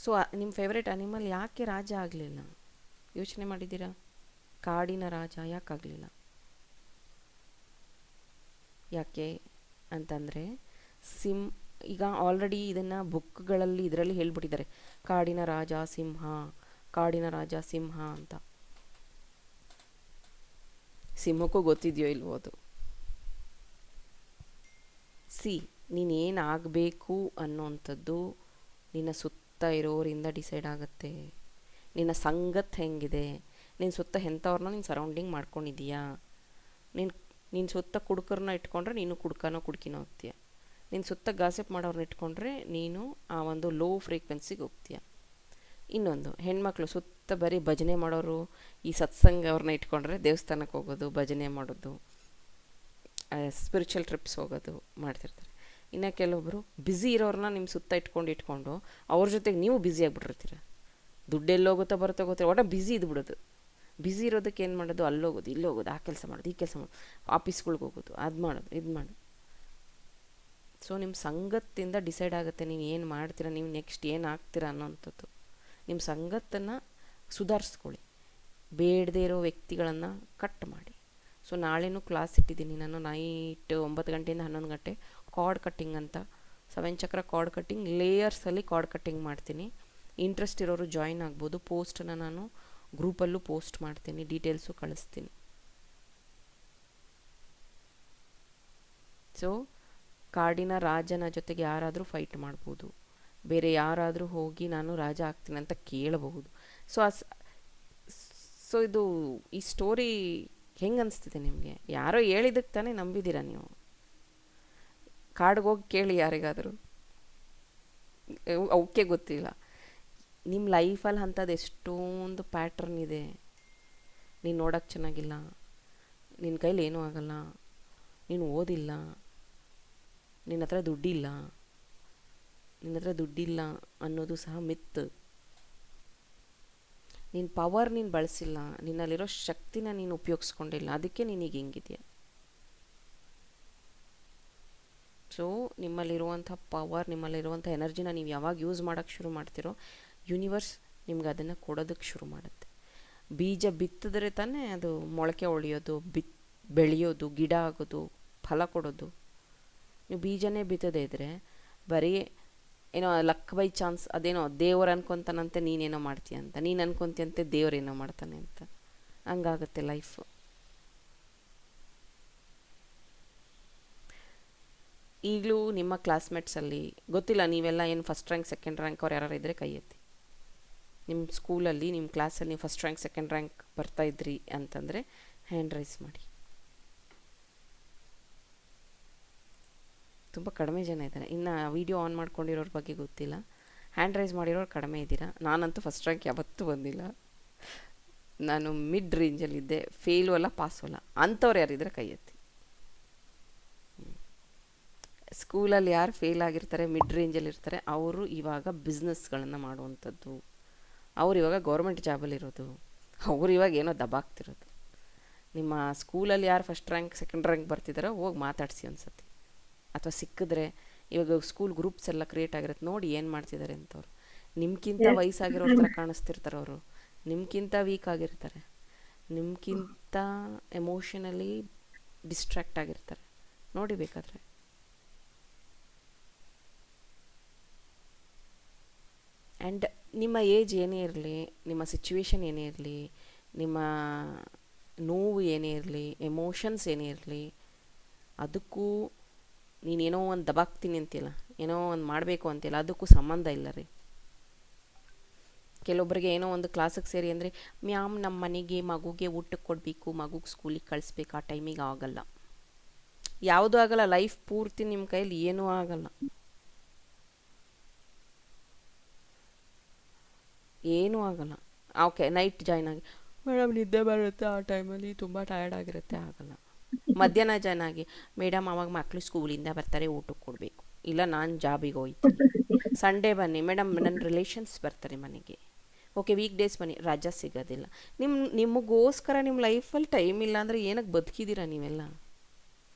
ಸೊ ನಿಮ್ಮ ಫೇವ್ರೇಟ್ ಆ್ಯನಿಮಲ್ ಯಾಕೆ ರಾಜ ಆಗಲಿಲ್ಲ? ಯೋಚನೆ ಮಾಡಿದ್ದೀರಾ? ಕಾಡಿನ ರಾಜ ಯಾಕೆ ಆಗಲಿಲ್ಲ? ಯಾಕೆ ಅಂತಂದರೆ ಈಗ ಆಲ್ರೆಡಿ ಇದನ್ನು ಬುಕ್ಗಳಲ್ಲಿ ಇದರಲ್ಲಿ ಹೇಳ್ಬಿಟ್ಟಿದ್ದಾರೆ, ಕಾಡಿನ ರಾಜ ಸಿಂಹ, ಕಾಡಿನ ರಾಜ ಸಿಂಹ ಅಂತ. ಸಿಂಹಕ್ಕೂ ಗೊತ್ತಿದೆಯೋ ಇಲ್ವೋ ಅದು? ನೀನೇನು ಆಗಬೇಕು ಅನ್ನೋವಂಥದ್ದು ನಿನ್ನ ಸುತ್ತ ಇರೋರಿಂದ ಡಿಸೈಡ್ ಆಗುತ್ತೆ. ನಿನ್ನ ಸಂಗತ್ ಹೆಂಗಿದೆ, ನಿನ್ನ ಸುತ್ತ ಎಂಥವ್ರನ್ನ ನೀನು ಸರೌಂಡಿಂಗ್ ಮಾಡ್ಕೊಂಡಿದ್ದೀಯಾ? ನಿನ್ನ ಸುತ್ತ ಕುಡುಕರನ್ನ ಇಟ್ಕೊಂಡ್ರೆ ನೀನು ಕುಡುಕಿನೋ ಹೋಗ್ತೀಯ. ನಿನ್ನ ಸುತ್ತ ಗಾಸಿಪ್ ಮಾಡೋರನ್ನ ಇಟ್ಕೊಂಡ್ರೆ ನೀನು ಆ ಒಂದು ಲೋ ಫ್ರೀಕ್ವೆನ್ಸಿಗೆ ಹೋಗ್ತೀಯ. ಇನ್ನೊಂದು, ಹೆಣ್ಮಕ್ಳು ಸುತ್ತ ಬರೀ ಭಜನೆ ಮಾಡೋರು, ಈ ಸತ್ಸಂಗ ಅವ್ರನ್ನ ಇಟ್ಕೊಂಡ್ರೆ ದೇವಸ್ಥಾನಕ್ಕೆ ಹೋಗೋದು, ಭಜನೆ ಮಾಡೋದು, ಸ್ಪಿರಿಚುವಲ್ ಟ್ರಿಪ್ಸ್ ಹೋಗೋದು ಮಾಡ್ತಿರ್ತಾರೆ. ಇನ್ನು ಕೆಲವೊಬ್ಬರು ಬ್ಯುಸಿ ಇರೋರನ್ನ ನಿಮ್ಮ ಸುತ್ತ ಇಟ್ಕೊಂಡು ಅವ್ರ ಜೊತೆಗೆ ನೀವು ಬ್ಯುಸಿ ಆಗಿಬಿಟ್ಟಿರ್ತೀರ. ದುಡ್ಡೆಲ್ಲೋಗುತ್ತೋ ಬರುತ್ತೋ ಗೊತ್ತಿಲ್ಲ, ಒಟ್ಟು ಬ್ಯುಸಿ ಇದ್ಬಿಡೋದು. ಬ್ಯುಸಿ ಇರೋದಕ್ಕೆ ಏನು ಮಾಡೋದು? ಅಲ್ಲೋಗೋದು, ಇಲ್ಲೋಗೋದು, ಆ ಕೆಲಸ ಮಾಡೋದು, ಈ ಕೆಲಸ ಮಾಡೋದು, ಆಫೀಸ್ಗಳ್ಗೆ ಹೋಗೋದು, ಅದು ಮಾಡೋದು, ಇದು ಮಾಡೋದು. ಸೊ ನಿಮ್ಮ ಸಂಗತ್ತಿಂದ ಡಿಸೈಡ್ ಆಗುತ್ತೆ ನೀವು ಏನು ಮಾಡ್ತೀರಾ, ನೀವು ನೆಕ್ಸ್ಟ್ ಏನು ಆಗ್ತೀರಾ ಅನ್ನೋಂಥದ್ದು. ನಿಮ್ಮ ಸಂಗತ್ತನ್ನು ಸುಧಾರಿಸ್ಕೊಳ್ಳಿ, ಬೇಡದೇ ಇರೋ ವ್ಯಕ್ತಿಗಳನ್ನು ಕಟ್ ಮಾಡಿ. ಸೊ ನಾಳೆನೂ ಕ್ಲಾಸ್ ಇಟ್ಟಿದ್ದೀನಿ ನಾನು, ನೈಟ್ 9 ಗಂಟೆಯಿಂದ 11 ಗಂಟೆ ಕಾರ್ಡ್ ಕಟ್ಟಿಂಗ್ ಅಂತ. 7 ಚಕ್ರ ಕಾರ್ಡ್ ಕಟ್ಟಿಂಗ್, ಲೇಯರ್ಸಲ್ಲಿ ಕಾರ್ಡ್ ಕಟ್ಟಿಂಗ್ ಮಾಡ್ತೀನಿ. ಇಂಟ್ರೆಸ್ಟ್ ಇರೋರು ಜಾಯಿನ್ ಆಗ್ಬೋದು. ಪೋಸ್ಟನ್ನು ನಾನು ಗ್ರೂಪಲ್ಲೂ ಪೋಸ್ಟ್ ಮಾಡ್ತೀನಿ, ಡೀಟೇಲ್ಸು ಕಳಿಸ್ತೀನಿ. ಸೊ ಕಾಡಿನ ರಾಜನ ಜೊತೆಗೆ ಯಾರಾದರೂ ಫೈಟ್ ಮಾಡ್ಬೋದು, ಬೇರೆ ಯಾರಾದರೂ ಹೋಗಿ ನಾನು ರಾಜ ಆಗ್ತೀನಿ ಅಂತ ಕೇಳಬಹುದು. ಸೊ ಇದು ಈ ಸ್ಟೋರಿ ಹೆಂಗೆ ಅನಿಸ್ತಿದೆ ನಿಮಗೆ? ಯಾರೋ ಹೇಳಿದ್ದಕ್ಕೆ ತಾನೇ ನಂಬಿದ್ದೀರಾ ನೀವು? ಕಾಡಿಗೆ ಹೋಗಿ ಕೇಳಿ ಯಾರಿಗಾದರೂ, ಅವಕ್ಕೆ ಗೊತ್ತಿಲ್ಲ. ನಿಮ್ಮ ಲೈಫಲ್ಲಿ ಅಂಥದ್ದು ಎಷ್ಟೊಂದು ಪ್ಯಾಟ್ರನ್ ಇದೆ. ನೀನು ನೋಡೋಕ್ಕೆ ಚೆನ್ನಾಗಿಲ್ಲ, ನಿನ್ನ ಕೈಲಿ ಏನೂ ಆಗಲ್ಲ, ನೀನು ಓದಿಲ್ಲ, ನಿನ್ನ ಹತ್ರ ದುಡ್ಡಿಲ್ಲ ಅನ್ನೋದು ಸಹ ಮಿತ್. ನಿನ್ನ ಪವರ್ ನೀನು ಬಳಸಿಲ್ಲ, ನಿನ್ನಲ್ಲಿರೋ ಶಕ್ತಿನ ನೀನು ಉಪಯೋಗಿಸ್ಕೊಂಡಿಲ್ಲ, ಅದಕ್ಕೆ ನೀನೀಗ ಹೆಂಗಿದೆಯಾ. ಸೊ ನಿಮ್ಮಲ್ಲಿರುವಂಥ ಪವರ್, ನಿಮ್ಮಲ್ಲಿರುವಂಥ ಎನರ್ಜಿನ ನೀವು ಯಾವಾಗ ಯೂಸ್ ಮಾಡೋಕ್ಕೆ ಶುರು ಮಾಡ್ತೀರೋ, ಯೂನಿವರ್ಸ್ ನಿಮ್ಗೆ ಅದನ್ನು ಕೊಡೋದಕ್ಕೆ ಶುರು ಮಾಡುತ್ತೆ. ಬೀಜ ಬಿತ್ತಿದ್ರೆ ತಾನೇ ಅದು ಮೊಳಕೆ ಒಡೆಯೋದು, ಬೆಳೆಯೋದು, ಗಿಡ ಆಗೋದು, ಫಲ ಕೊಡೋದು. ನೀವು ಬೀಜನೇ ಬಿತ್ತದೇ ಇದ್ದರೆ ಬರೀ ಏನೋ ಲಕ್ ಬೈ ಚಾನ್ಸ್, ಅದೇನೋ ದೇವ್ರು ಅನ್ಕೊತಾನಂತೆ ನೀನೇನೋ ಮಾಡ್ತೀಯ ಅಂತ, ನೀನು ಅನ್ಕೊತೀಯಂತೆ ದೇವ್ರೇನೋ ಮಾಡ್ತಾನೆ ಅಂತ, ಹಂಗಾಗುತ್ತೆ ಲೈಫು. ಈಗಲೂ ನಿಮ್ಮ ಕ್ಲಾಸ್ಮೇಟ್ಸಲ್ಲಿ ಗೊತ್ತಿಲ್ಲ, ನೀವೆಲ್ಲ ಏನು ಫಸ್ಟ್ ರ್ಯಾಂಕ್ ಸೆಕೆಂಡ್ ರ್ಯಾಂಕ್ ಅವ್ರು ಯಾರು ಇದ್ದರೆ ಕೈ ಎತ್ತಿ. ನಿಮ್ಮ ಸ್ಕೂಲಲ್ಲಿ ನಿಮ್ಮ ಕ್ಲಾಸಲ್ಲಿ ನೀವು ಫಸ್ಟ್ ರ್ಯಾಂಕ್ ಸೆಕೆಂಡ್ ರ್ಯಾಂಕ್ ಬರ್ತಾಯಿದ್ರಿ ಅಂತಂದರೆ ಹ್ಯಾಂಡ್ ರೈಸ್ ಮಾಡಿ. ತುಂಬ ಕಡಿಮೆ ಜನ ಇದ್ದಾರೆ. ಇನ್ನು ವೀಡಿಯೋ ಆನ್ ಮಾಡ್ಕೊಂಡಿರೋರ ಬಗ್ಗೆ ಗೊತ್ತಿಲ್ಲ, ಹ್ಯಾಂಡ್ ರೈಸ್ ಮಾಡಿರೋರು ಕಡಿಮೆ ಇದ್ದೀರಾ. ನಾನಂತೂ ಫಸ್ಟ್ ರ್ಯಾಂಕ್ ಯಾವತ್ತೂ ಬಂದಿಲ್ಲ. ನಾನು ಮಿಡ್ ರೇಂಜಲ್ಲಿದ್ದೆ, ಫೇಲು ಅಲ್ಲ ಪಾಸು ಅಲ್ಲ ಅಂಥವ್ರು ಯಾರಿದ್ರೆ ಕೈ ಎತ್ತಿ. ಸ್ಕೂಲಲ್ಲಿ ಯಾರು ಫೇಲ್ ಆಗಿರ್ತಾರೆ, ಮಿಡ್ ರೇಂಜಲ್ಲಿ ಇರ್ತಾರೆ, ಅವರು ಇವಾಗ ಬಿಸ್ನೆಸ್ಗಳನ್ನು ಮಾಡುವಂಥದ್ದು, ಅವ್ರು ಇವಾಗ ಗೌರ್ಮೆಂಟ್ ಜಾಬಲ್ಲಿರೋದು, ಅವ್ರು ಇವಾಗ ಏನೋ ದಬಾಗ್ತಿರೋದು. ನಿಮ್ಮ ಸ್ಕೂಲಲ್ಲಿ ಯಾರು ಫಸ್ಟ್ ರ್ಯಾಂಕ್ ಸೆಕೆಂಡ್ ರ್ಯಾಂಕ್ ಬರ್ತಿದ್ದಾರೋ ಹೋಗಿ ಮಾತಾಡಿಸಿ ಅನ್ಸತಿ, ಅಥವಾ ಸಿಕ್ಕಿದ್ರೆ ಇವಾಗ ಸ್ಕೂಲ್ ಗ್ರೂಪ್ಸ್ ಎಲ್ಲ ಕ್ರಿಯೇಟ್ ಆಗಿರುತ್ತೆ, ನೋಡಿ ಏನು ಮಾಡ್ತಿದ್ದಾರೆ ಅಂತವ್ರು. ನಿಮ್ಗಿಂತ ವಯಸ್ಸಾಗಿರೋರ ಥರ ಕಾಣಿಸ್ತಿರ್ತಾರೆ ಅವರು, ನಿಮ್ಗಿಂತ ವೀಕ್ ಆಗಿರ್ತಾರೆ, ನಿಮ್ಗಿಂತ ಎಮೋಷನಲಿ ಡಿಸ್ಟ್ರ್ಯಾಕ್ಟ್ ಆಗಿರ್ತಾರೆ, ನೋಡಿ ಬೇಕಾದರೆ. ಆ್ಯಂಡ್ ನಿಮ್ಮ ಏಜ್ ಏನೇ ಇರಲಿ, ನಿಮ್ಮ ಸಿಚುವೇಶನ್ ಏನೇ ಇರಲಿ, ನಿಮ್ಮ ನೋವು ಏನೇ ಇರಲಿ, ಎಮೋಷನ್ಸ್ ಏನೇ ಇರಲಿ, ಅದಕ್ಕೂ ನೀನೇನೋ ಒಂದು ದಬಾಕ್ತೀನಿ ಅಂತಿಲ್ಲ, ಏನೋ ಒಂದು ಮಾಡಬೇಕು ಅಂತಿಲ್ಲ, ಅದಕ್ಕೂ ಸಂಬಂಧ ಇಲ್ಲ ರೀ. ಕೆಲವೊಬ್ಬರಿಗೆ ಏನೋ ಒಂದು ಕ್ಲಾಸಿಗೆ ಸೇರಿ ಅಂದರೆ ಮ್ಯಾಮ್ ನಮ್ಮ ಮನೆಗೆ ಮಗುಗೆ ಊಟಕ್ಕೆ ಕೊಡಬೇಕು, ಮಗುಗೆ ಸ್ಕೂಲಿಗೆ ಕಳಿಸ್ಬೇಕು, ಆ ಟೈಮಿಗೆ ಆಗಲ್ಲ, ಯಾವುದೂ ಆಗಲ್ಲ. ಲೈಫ್ ಪೂರ್ತಿ ನಿಮ್ಮ ಕೈಯಲ್ಲಿ ಏನೂ ಆಗಲ್ಲ, ಏನೂ ಆಗಲ್ಲ. ಓಕೆ, ನೈಟ್ ಜಾಯ್ನ್ ಆಗಿ ಮೇಡಮ್ ನಿದ್ದೆ ಬರುತ್ತೆ, ಆ ಟೈಮಲ್ಲಿ ತುಂಬ ಟಯರ್ಡ್ ಆಗಿರುತ್ತೆ, ಆಗಲ್ಲ. ಮಧ್ಯಾಹ್ನ ಜಾಯ್ನ್ ಆಗಿ ಮೇಡಮ್ ಆವಾಗ ಮಕ್ಕಳು ಸ್ಕೂಲಿಂದ ಬರ್ತಾರೆ, ಊಟಕ್ಕೆ ಕೊಡಬೇಕು, ಇಲ್ಲ ನಾನು ಜಾಬಿಗೆ ಹೋಯ್ತೀನಿ. ಸಂಡೇ ಬನ್ನಿ ಮೇಡಮ್, ನನ್ನ ರಿಲೇಷನ್ಸ್ ಬರ್ತಾರೆ ಮನೆಗೆ. ಓಕೆ, ವೀಕ್ ಡೇಸ್ ಬನ್ನಿ, ರಜಾ ಸಿಗೋದಿಲ್ಲ. ನಿಮಗೋಸ್ಕರ ನಿಮ್ಮ ಲೈಫಲ್ಲಿ ಟೈಮ್ ಇಲ್ಲ ಅಂದರೆ ಏನಕ್ಕೆ ಬದುಕಿದ್ದೀರಾ ನೀವೆಲ್ಲ?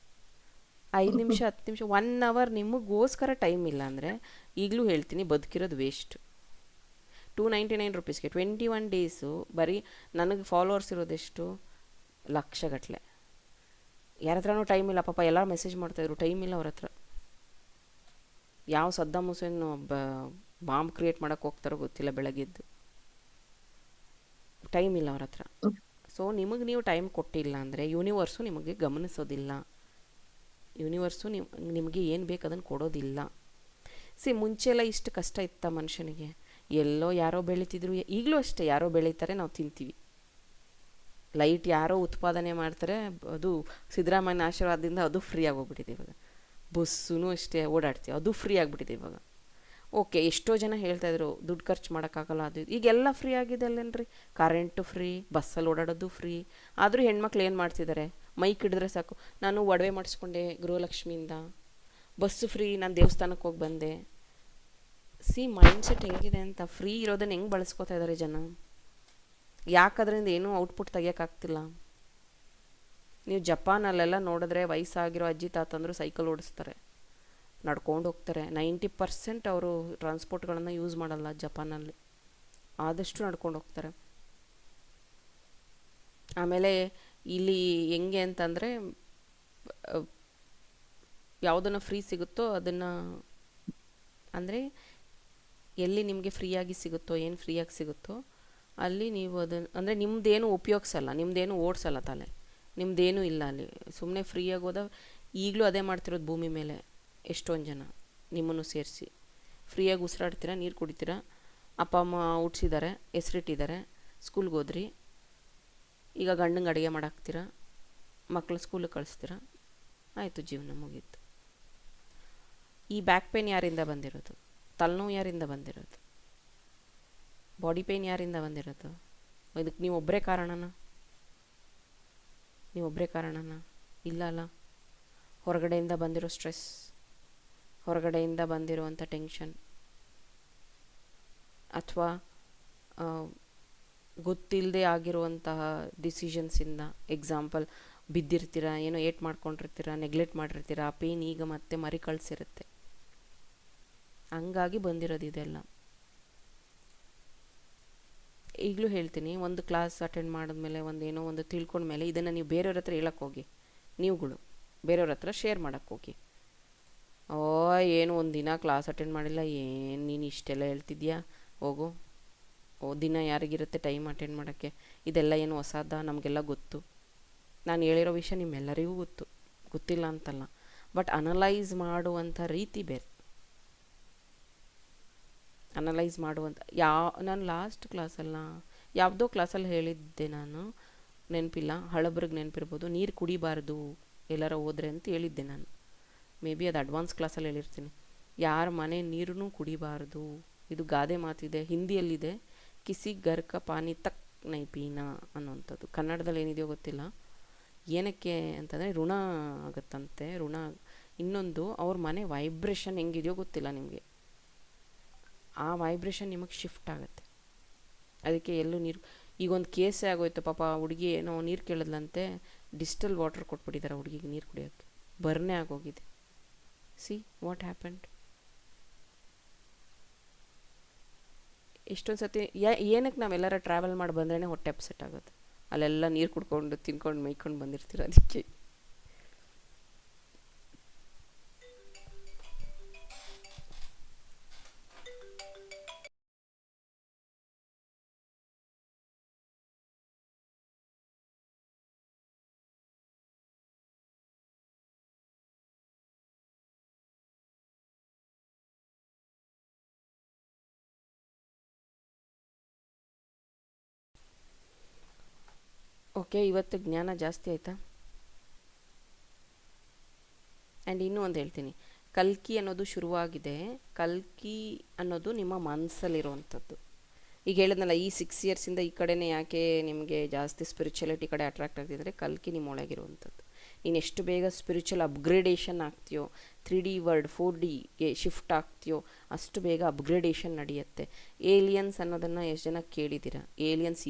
5 ನಿಮಿಷ 10 ನಿಮಿಷ 1 ಅವರ್ ನಿಮಗೋಸ್ಕರ ಟೈಮ್ ಇಲ್ಲ ಅಂದರೆ ಈಗಲೂ ಹೇಳ್ತೀನಿ, ಬದುಕಿರೋದು ವೇಸ್ಟ್. 299 ರುಪೀಸ್ಗೆ 21 ಡೇಸು ಬರೀ ನನಗೆ ಫಾಲೋವರ್ಸ್ ಇರೋದೆಷ್ಟು ಲಕ್ಷಗಟ್ಟಲೆ. ಯಾರ ಹತ್ರನೂ ಟೈಮ್ ಇಲ್ಲ ಪಾಪ, ಎಲ್ಲ ಮೆಸೇಜ್ ಮಾಡ್ತಾಯಿದ್ರು, ಟೈಮ್ ಇಲ್ಲ ಅವ್ರ ಹತ್ರ. ಯಾವ ಸದ್ದಾಮ್ ಹುಸೇನ್ ಬಾಂಬ್ ಕ್ರಿಯೇಟ್ ಮಾಡೋಕ್ಕೆ ಹೋಗ್ತಾರೋ ಗೊತ್ತಿಲ್ಲ, ಬೆಳಗ್ಗೆದ್ದು ಟೈಮ್ ಇಲ್ಲ ಅವ್ರ ಹತ್ರ. ಸೊ ನಿಮಗೆ ನೀವು ಟೈಮ್ ಕೊಟ್ಟಿಲ್ಲ ಅಂದರೆ ಯೂನಿವರ್ಸು ನಿಮಗೆ ಗಮನಿಸೋದಿಲ್ಲ, ಯೂನಿವರ್ಸು ನಿಮಗೆ ಏನು ಬೇಕು ಅದನ್ನು ಕೊಡೋದಿಲ್ಲ. ಮುಂಚೆ ಎಲ್ಲ ಇಷ್ಟು ಕಷ್ಟ ಇತ್ತ ಮನುಷ್ಯನಿಗೆ? ಎಲ್ಲೋ ಯಾರೋ ಬೆಳೀತಿದ್ರು, ಈಗಲೂ ಅಷ್ಟೇ, ಯಾರೋ ಬೆಳೀತಾರೆ, ನಾವು ತಿಂತೀವಿ. ಲೈಟ್ ಯಾರೋ ಉತ್ಪಾದನೆ ಮಾಡ್ತಾರೆ, ಅದು ಸಿದ್ದರಾಮಯ್ಯನ ಆಶೀರ್ವಾದದಿಂದ ಅದು ಫ್ರೀ ಆಗೋಗ್ಬಿಟ್ಟಿದೆ ಇವಾಗ. ಬಸ್ಸೂ ಅಷ್ಟೇ ಓಡಾಡ್ತೀವಿ, ಅದು ಫ್ರೀ ಆಗಿಬಿಟ್ಟಿದೆ ಇವಾಗ. ಓಕೆ, ಎಷ್ಟೋ ಜನ ಹೇಳ್ತಾಯಿದ್ರು ದುಡ್ಡು ಖರ್ಚು ಮಾಡೋಕ್ಕಾಗಲ್ಲ, ಅದು ಈಗೆಲ್ಲ ಫ್ರೀ ಆಗಿದೆ ಅಲ್ಲೇನ್ರಿ. ಕರೆಂಟು ಫ್ರೀ, ಬಸ್ಸಲ್ಲಿ ಓಡಾಡೋದು ಫ್ರೀ. ಆದರೂ ಹೆಣ್ಮಕ್ಳು ಏನು ಮಾಡ್ತಿದ್ದಾರೆ, ಮೈಕ್ ಹಿಡಿದ್ರೆ ಸಾಕು, ನಾನು ಒಡವೆ ಮಾಡಿಸ್ಕೊಂಡೆ ಗೃಹಲಕ್ಷ್ಮಿಯಿಂದ, ಬಸ್ಸು ಫ್ರೀ, ನಾನು ದೇವಸ್ಥಾನಕ್ಕೆ ಹೋಗಿ ಬಂದೆ. ಮೈಂಡ್ಸೆಟ್ ಹೆಂಗಿದೆ ಅಂತ. ಫ್ರೀ ಇರೋದನ್ನು ಹೆಂಗೆ ಬಳಸ್ಕೊತಾ ಇದ್ದಾರೆ ಜನ? ಯಾಕದ್ರಿಂದ ಏನೂ ಔಟ್ಪುಟ್ ತೆಗಿಯೋಕ್ಕಾಗ್ತಿಲ್ಲ. ನೀವು ಜಪಾನಲ್ಲೆಲ್ಲ ನೋಡಿದ್ರೆ ವಯಸ್ಸಾಗಿರೋ ಅಜ್ಜಿ ತಾತಂದರು ಸೈಕಲ್ ಓಡಿಸ್ತಾರೆ, ನಡ್ಕೊಂಡು ಹೋಗ್ತಾರೆ. 90% ಅವರು ಟ್ರಾನ್ಸ್ಪೋರ್ಟ್ಗಳನ್ನು ಯೂಸ್ ಮಾಡಲ್ಲ ಜಪಾನಲ್ಲಿ, ಆದಷ್ಟು ನಡ್ಕೊಂಡು ಹೋಗ್ತಾರೆ. ಆಮೇಲೆ ಇಲ್ಲಿ ಹೆಂಗೆ ಅಂತಂದರೆ, ಯಾವುದನ್ನು ಫ್ರೀ ಸಿಗುತ್ತೋ ಅದನ್ನು, ಅಂದರೆ ಎಲ್ಲಿ ನಿಮಗೆ ಫ್ರೀಯಾಗಿ ಸಿಗುತ್ತೋ, ಏನು ಫ್ರೀಯಾಗಿ ಸಿಗುತ್ತೋ ಅಲ್ಲಿ ನೀವು ಅದನ್ನು, ಅಂದರೆ ನಿಮ್ಮದೇನು ಉಪಯೋಗಿಸಲ್ಲ, ನಿಮ್ಮದೇನು ಓಡಿಸಲ್ಲ ತಲೆ, ನಿಮ್ಮದೇನೂ ಇಲ್ಲ ಅಲ್ಲಿ, ಸುಮ್ಮನೆ ಫ್ರೀಯಾಗಿ ಹೋದ. ಈಗಲೂ ಅದೇ ಮಾಡ್ತಿರೋದು ಭೂಮಿ ಮೇಲೆ ಎಷ್ಟೊಂದು ಜನ, ನಿಮ್ಮನ್ನು ಸೇರಿಸಿ. ಫ್ರೀಯಾಗಿ ಉಸಿರಾಡ್ತೀರಾ, ನೀರು ಕುಡಿತೀರಾ, ಅಪ್ಪ ಅಮ್ಮ ಹುಟ್ಟಿಸಿದ್ದಾರೆ, ಹೆಸರಿಟ್ಟಿದ್ದಾರೆ, ಸ್ಕೂಲ್ಗೆ ಹೋದ್ರಿ, ಈಗ ಗಂಡಂಗೆ ಅಡುಗೆ ಮಾಡಾಕ್ತೀರಾ, ಮಕ್ಕಳು ಸ್ಕೂಲಿಗೆ ಕಳಿಸ್ತೀರಾ, ಆಯಿತು, ಜೀವನ ಮುಗೀತು. ಈ ಬ್ಯಾಕ್ ಪೇನ್ ಯಾರಿಂದ ಬಂದಿರೋದು? ತಲೆನೋವು ಯಾರಿಂದ ಬಂದಿರೋದು? ಬಾಡಿ ಪೇಯ್ನ್ ಯಾರಿಂದ ಬಂದಿರೋದು? ಇದಕ್ಕೆ ನೀವೊಬ್ಬರೇ ಕಾರಣನಾ? ನೀವೊಬ್ಬರೇ ಕಾರಣನಾ? ಇಲ್ಲ ಅಲ್ಲ. ಹೊರಗಡೆಯಿಂದ ಬಂದಿರೋ ಸ್ಟ್ರೆಸ್, ಹೊರಗಡೆಯಿಂದ ಬಂದಿರುವಂಥ ಟೆನ್ಷನ್, ಅಥವಾ ಗೊತ್ತಿಲ್ಲದೆ ಆಗಿರುವಂತಹ ಡಿಸಿಷನ್ಸಿಂದ. ಎಕ್ಸಾಂಪಲ್, ಬಿದ್ದಿರ್ತೀರ, ಏನೋ ಏಟ್ ಮಾಡ್ಕೊಂಡಿರ್ತೀರ, ನೆಗ್ಲೆಕ್ಟ್ ಮಾಡಿರ್ತೀರ, ಆ ಪೇಯ್ನ್ ಈಗ ಮತ್ತೆ ಮರಿ ಕಳಿಸಿರುತ್ತೆ, ಹಂಗಾಗಿ ಬಂದಿರೋದು ಇದೆಲ್ಲ. ಈಗಲೂ ಹೇಳ್ತೀನಿ, ಒಂದು ಕ್ಲಾಸ್ ಅಟೆಂಡ್ ಮಾಡಿದ್ಮೇಲೆ, ಒಂದೇನೋ ಒಂದು ತಿಳ್ಕೊಂಡ್ಮೇಲೆ ಇದನ್ನು ನೀವು ಬೇರೆಯವ್ರ ಹತ್ರ ಹೇಳಕ್ಕೆ ಹೋಗಿ, ನೀವುಗಳು ಬೇರೆಯವ್ರ ಹತ್ರ ಶೇರ್ ಮಾಡೋಕ್ಕೆ ಹೋಗಿ, ಏನು ಒಂದು ದಿನ ಕ್ಲಾಸ್ ಅಟೆಂಡ್ ಮಾಡಿಲ್ಲ, ಏನು ನೀನು ಇಷ್ಟೆಲ್ಲ ಹೇಳ್ತಿದ್ಯಾ, ಹೋಗು, ದಿನ ಯಾರಿಗಿರುತ್ತೆ ಟೈಮ್ ಅಟೆಂಡ್ ಮಾಡೋಕ್ಕೆ, ಇದೆಲ್ಲ ಏನು ಹೊಸದ, ನಮಗೆಲ್ಲ ಗೊತ್ತು, ನಾನು ಹೇಳಿರೋ ವಿಷಯ ನಿಮ್ಮೆಲ್ಲರಿಗೂ ಗೊತ್ತಿಲ್ಲ ಅಂತಲ್ಲ, ಬಟ್ ಅನಲೈಸ್ ಮಾಡುವಂಥ ರೀತಿ ಬೇರೆ. ಅನಲೈಸ್ ಮಾಡುವಂಥ ನಾನು ಲಾಸ್ಟ್ ಕ್ಲಾಸಲ್ಲ ಯಾವುದೋ ಕ್ಲಾಸಲ್ಲಿ ಹೇಳಿದ್ದೆ, ನಾನು ನೆನಪಿಲ್ಲ, ಹಳಬ್ರಿಗೆ ನೆನಪಿರ್ಬೋದು, ನೀರು ಕುಡಿಬಾರ್ದು ಎಲ್ಲಾರ ಹೋದ್ರೆ ಅಂತ ಹೇಳಿದ್ದೆ ನಾನು. ಮೇ ಬಿ ಅದು ಅಡ್ವಾನ್ಸ್ ಕ್ಲಾಸಲ್ಲಿ ಹೇಳಿರ್ತೀನಿ. ಯಾರ ಮನೆ ನೀರನ್ನು ಕುಡಿಬಾರ್ದು, ಇದು ಗಾದೆ ಮಾತಿದೆ, ಹಿಂದಿಯಲ್ಲಿದೆ, ಕಿಸಿ ಗರ್ಕ ಪಾನಿ ತಕ್ ನೈಪೀನ ಅನ್ನೋಂಥದ್ದು. ಕನ್ನಡದಲ್ಲಿ ಏನಿದೆಯೋ ಗೊತ್ತಿಲ್ಲ. ಏನಕ್ಕೆ ಅಂತಂದರೆ ಋಣ ಆಗುತ್ತಂತೆ. ಋಣ ಇನ್ನೊಂದು ಅವ್ರ ಮನೆ ವೈಬ್ರೇಷನ್ ಹೆಂಗಿದೆಯೋ ಗೊತ್ತಿಲ್ಲ ನಿಮಗೆ. ಆ ವೈಬ್ರೇಷನ್ ನಿಮಗೆ ಶಿಫ್ಟ್ ಆಗುತ್ತೆ. ಅದಕ್ಕೆ ಎಲ್ಲೂ ನೀರು, ಈಗ ಒಂದು ಕೇಸೇ ಆಗೋಯ್ತು ಪಾಪ, ಹುಡುಗಿ ಏನೋ ನೀರು ಕೇಳಿದ್ಲಂತೆ, ಡಿಸ್ಟಲ್ ವಾಟರ್ ಕೊಟ್ಬಿಟ್ಟಿದ್ದಾರೆ ಹುಡುಗಿಗೆ ನೀರು ಕುಡಿಯೋಕ್ಕೆ, ಬರ್ನೇ ಆಗೋಗಿದೆ. See what happened. ಎಷ್ಟೊಂದು ಸತಿ ಏನಕ್ಕೆ ನಾವೆಲ್ಲರ ಟ್ರಾವೆಲ್ ಮಾಡಿ ಬಂದ್ರೇ ಹೊಟ್ಟೆ ಅಪ್ಸೆಟ್ ಆಗುತ್ತೆ. ಅಲ್ಲೆಲ್ಲ ನೀರು ಕುಡ್ಕೊಂಡು ತಿನ್ಕೊಂಡು ಮೇಯ್ಕೊಂಡು ಬಂದಿರ್ತೀರ. ಅದಕ್ಕೆ ಓಕೆ, ಇವತ್ತು ಜ್ಞಾನ ಜಾಸ್ತಿ ಆಯಿತಾ? ಆ್ಯಂಡ್ ಇನ್ನೂ ಒಂದು ಹೇಳ್ತೀನಿ, ಕಲ್ಕಿ ಅನ್ನೋದು ಶುರುವಾಗಿದೆ. ಕಲ್ಕಿ ಅನ್ನೋದು ನಿಮ್ಮ ಮನಸ್ಸಲ್ಲಿರುವಂಥದ್ದು. ಈಗ ಹೇಳಿದ್ನಲ್ಲ, ಈ 6 ಇಯರ್ಸಿಂದ ಈ ಕಡೆನೇ ಯಾಕೆ ನಿಮಗೆ ಜಾಸ್ತಿ ಸ್ಪಿರಿಚುಯಾಲಿಟಿ ಕಡೆ ಅಟ್ರಾಕ್ಟ್ ಆಗ್ತಿದ್ರೆ, ಕಲ್ಕಿ ನಿಮ್ಮೊಳಗಿರುವಂಥದ್ದು. ನೀನು ಎಷ್ಟು ಬೇಗ ಸ್ಪಿರಿಚುವಲ್ ಅಪ್ಗ್ರೇಡೇಷನ್ ಆಗ್ತೀಯೋ, 3D ವರ್ಡ್ 4Dಗೆ ಶಿಫ್ಟ್ ಆಗ್ತೀಯೋ, ಅಷ್ಟು ಬೇಗ ಅಪ್ಗ್ರೇಡೇಷನ್ ನಡೆಯುತ್ತೆ. ಏಲಿಯನ್ಸ್ ಅನ್ನೋದನ್ನು ಎಷ್ಟು ಜನ ಕೇಳಿದ್ದೀರಾ? ಏಲಿಯನ್ಸ್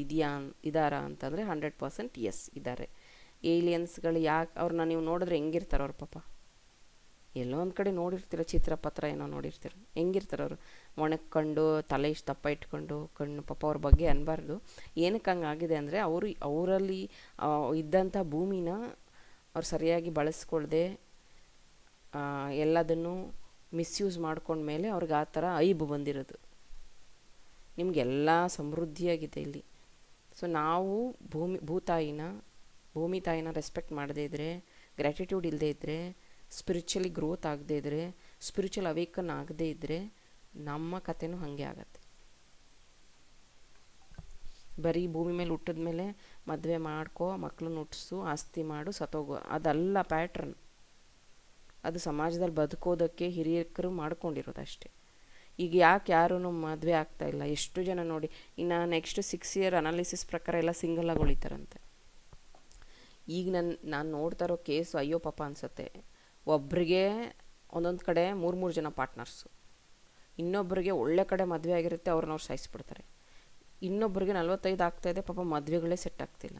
ಇದ್ದಾರಾ ಅಂತಂದರೆ 100% ಎಸ್ ಇದ್ದಾರೆ. ಏಲಿಯನ್ಸ್ಗಳು ಯಾಕೆ ಅವ್ರನ್ನ ನೀವು ನೋಡಿದ್ರೆ ಹೆಂಗಿರ್ತಾರೆ ಅವ್ರ ಪಾಪ? ಎಲ್ಲೋ ಒಂದು ಕಡೆ ನೋಡಿರ್ತೀರ, ಚಿತ್ರಪತ್ರ ಏನೋ ನೋಡಿರ್ತೀರ. ಹೆಂಗಿರ್ತಾರೆ ಅವರು? ಒಣಕೊಂಡು ತಲೆ ಇಷ್ಟು ದಪ್ಪ ಇಟ್ಕೊಂಡು ಕಣ್ಣು, ಪಾಪ ಅವ್ರ ಬಗ್ಗೆ ಅನ್ಬಾರ್ದು. ಏನಕ್ಕೆ ಹಂಗಾಗಿದೆ ಅಂದರೆ ಅವರಲ್ಲಿ ಇದ್ದಂಥ ಭೂಮಿನ ಅವ್ರು ಸರಿಯಾಗಿ ಬಳಸ್ಕೊಳ್ದೆ ಎಲ್ಲದನ್ನು ಮಿಸ್ಯೂಸ್ ಮಾಡ್ಕೊಂಡ್ಮೇಲೆ ಅವ್ರಿಗೆ ಆ ಥರ ಐಬು ಬಂದಿರೋದು. ನಿಮಗೆಲ್ಲ ಸಮೃದ್ಧಿಯಾಗಿದೆ ಇಲ್ಲಿ. ಸೊ ನಾವು ಭೂಮಿ ತಾಯಿನ ರೆಸ್ಪೆಕ್ಟ್ ಮಾಡದೇ ಇದ್ದರೆ, ಗ್ರ್ಯಾಟಿಟ್ಯೂಡ್ ಇಲ್ಲದೇ ಇದ್ದರೆ, ಸ್ಪಿರಿಚುವಲಿ ಗ್ರೋತ್ ಆಗದೇ ಇದ್ದರೆ, ಸ್ಪಿರಿಚುವಲ್ ಅವೇಕನ್ ಆಗದೇ ಇದ್ದರೆ, ನಮ್ಮ ಕಥೆನೂ ಹಾಗೆ ಆಗತ್ತೆ. ಬರೀ ಭೂಮಿ ಮೇಲೆ ಹುಟ್ಟಿದ ಮೇಲೆ ಮದುವೆ ಮಾಡ್ಕೋ, ಮಕ್ಕಳನ್ನ ಹುಟ್ಟಿಸು, ಆಸ್ತಿ ಮಾಡು, ಸತ್ತೋಗೋ, ಅದಲ್ಲ ಪ್ಯಾಟ್ರನ್. ಅದು ಸಮಾಜದಲ್ಲಿ ಬದುಕೋದಕ್ಕೆ ಹಿರಿಯರು ಮಾಡ್ಕೊಂಡಿರೋದು ಅಷ್ಟೇ. ಈಗ ಯಾರು ಮದುವೆ ಆಗ್ತಾಯಿಲ್ಲ? ಎಷ್ಟು ಜನ ನೋಡಿ, ಇನ್ನು ನೆಕ್ಸ್ಟ್ 6 ಇಯರ್ ಅನಾಲಿಸಿಸ್ ಪ್ರಕಾರ ಎಲ್ಲ ಸಿಂಗಲಾಗಿ ಉಳಿತಾರಂತೆ. ಈಗ ನಾನು ನೋಡ್ತಾ ಇರೋ ಕೇಸು ಅಯ್ಯೋ ಪಾಪ ಅನಿಸುತ್ತೆ. ಒಬ್ಬರಿಗೆ ಒಂದೊಂದು ಕಡೆ 3 ಜನ ಪಾರ್ಟ್ನರ್ಸು, ಇನ್ನೊಬ್ಬರಿಗೆ ಒಳ್ಳೆ ಕಡೆ ಮದುವೆ ಆಗಿರುತ್ತೆ, ಅವ್ರನ್ನ ಸಾಯಿಸ್ಬಿಡ್ತಾರೆ. ಇನ್ನೊಬ್ಬರಿಗೆ 45 ಆಗ್ತಾಯಿದೆ, ಪಾಪ ಮದುವೆಗಳೇ ಸೆಟ್ ಆಗ್ತಿಲ್ಲ.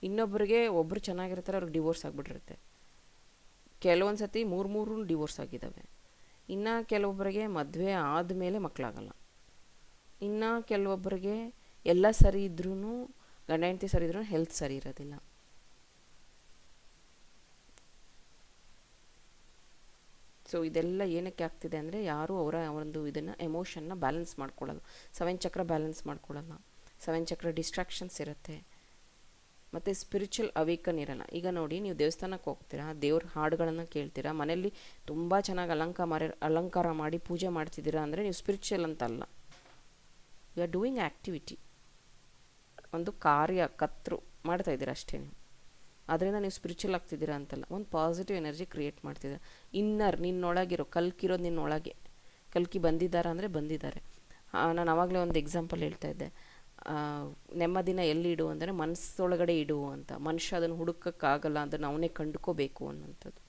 ಇನ್ನೊಬ್ಬರಿಗೆ ಒಬ್ಬರು ಚೆನ್ನಾಗಿರ್ತಾರೆ, ಅವ್ರಿಗೆ ಡಿವೋರ್ಸ್ ಆಗಿಬಿಟ್ಟಿರುತ್ತೆ. ಕೆಲವೊಂದು ಸತಿ 3 ಡಿವೋರ್ಸ್ ಆಗಿದ್ದಾವೆ. ಇನ್ನು ಕೆಲವೊಬ್ಬರಿಗೆ ಮದುವೆ ಆದಮೇಲೆ ಮಕ್ಕಳಾಗಲ್ಲ. ಇನ್ನು ಕೆಲವೊಬ್ಬರಿಗೆ ಎಲ್ಲ ಸರಿ ಇದ್ರೂ, ಗಂಡ ಹೆಂಡತಿ ಸರಿ ಇದ್ರೂ ಹೆಲ್ತ್ ಸರಿ ಇರೋದಿಲ್ಲ. ಸೊ ಇದೆಲ್ಲ ಏನಕ್ಕೆ ಆಗ್ತಿದೆ ಅಂದರೆ, ಯಾರೂ ಅವರ ಒಂದು ಇದನ್ನು ಎಮೋಷನ್ನ ಬ್ಯಾಲೆನ್ಸ್ ಮಾಡ್ಕೊಳ್ಳೋದು. 7 ಚಕ್ರ ಬ್ಯಾಲೆನ್ಸ್ ಮಾಡ್ಕೊಳ್ಳೋಲ್ಲ. 7 ಚಕ್ರ ಡಿಸ್ಟ್ರಾಕ್ಷನ್ಸ್ ಇರುತ್ತೆ. ಮತ್ತು ಸ್ಪಿರಿಚುವಲ್ ಅವೇಕನ್ ಇರೋಲ್ಲ. ಈಗ ನೋಡಿ, ನೀವು ದೇವಸ್ಥಾನಕ್ಕೆ ಹೋಗ್ತೀರಾ, ದೇವ್ರ ಹಾಡುಗಳನ್ನು ಕೇಳ್ತೀರಾ, ಮನೆಯಲ್ಲಿ ತುಂಬ ಚೆನ್ನಾಗಿ ಅಲಂಕಾರ ಮಾಡಿ ಪೂಜೆ ಮಾಡ್ತಿದ್ದೀರಾ ಅಂದರೆ ನೀವು ಸ್ಪಿರಿಚುವಲ್ ಅಂತಲ್ಲ. ಯು ಆರ್ ಡೂಯಿಂಗ್ ಆ್ಯಕ್ಟಿವಿಟಿ, ಒಂದು ಕರ್ತೃ ಮಾಡ್ತಾಯಿದ್ದೀರಾ ಅಷ್ಟೇ. ನೀವು ಅದರಿಂದ ನೀವು ಸ್ಪಿರಿಚುವಲ್ ಆಗ್ತಿದ್ದೀರಾ ಅಂತಲ್ಲ, ಒಂದು ಪಾಸಿಟಿವ್ ಎನರ್ಜಿ ಕ್ರಿಯೇಟ್ ಮಾಡ್ತಿದ್ದೀರಾ. ನಿನ್ನೊಳಗಿರೋ ಕಲ್ಕಿರೋದು ನಿನ್ನೊಳಗೆ. ಕಲ್ಕಿ ಬಂದಿದ್ದಾರಾ ಅಂದರೆ ಬಂದಿದ್ದಾರೆ. ನಾನು ಆವಾಗಲೇ ಒಂದು ಎಕ್ಸಾಂಪಲ್ ಹೇಳ್ತಾ ಇದ್ದೆ. ನೆಮ್ಮದಿನ ಎಲ್ಲಿ ಇಡು ಅಂದರೆ ಮನಸ್ಸೊಳಗಡೆ ಇಡು ಅಂತ. ಮನುಷ್ಯ ಅದನ್ನು ಹುಡುಕೋಕ್ಕಾಗಲ್ಲ, ಅದನ್ನು ಅವನೇ ಕಂಡುಕೋಬೇಕು ಅನ್ನೋಂಥದ್ದು.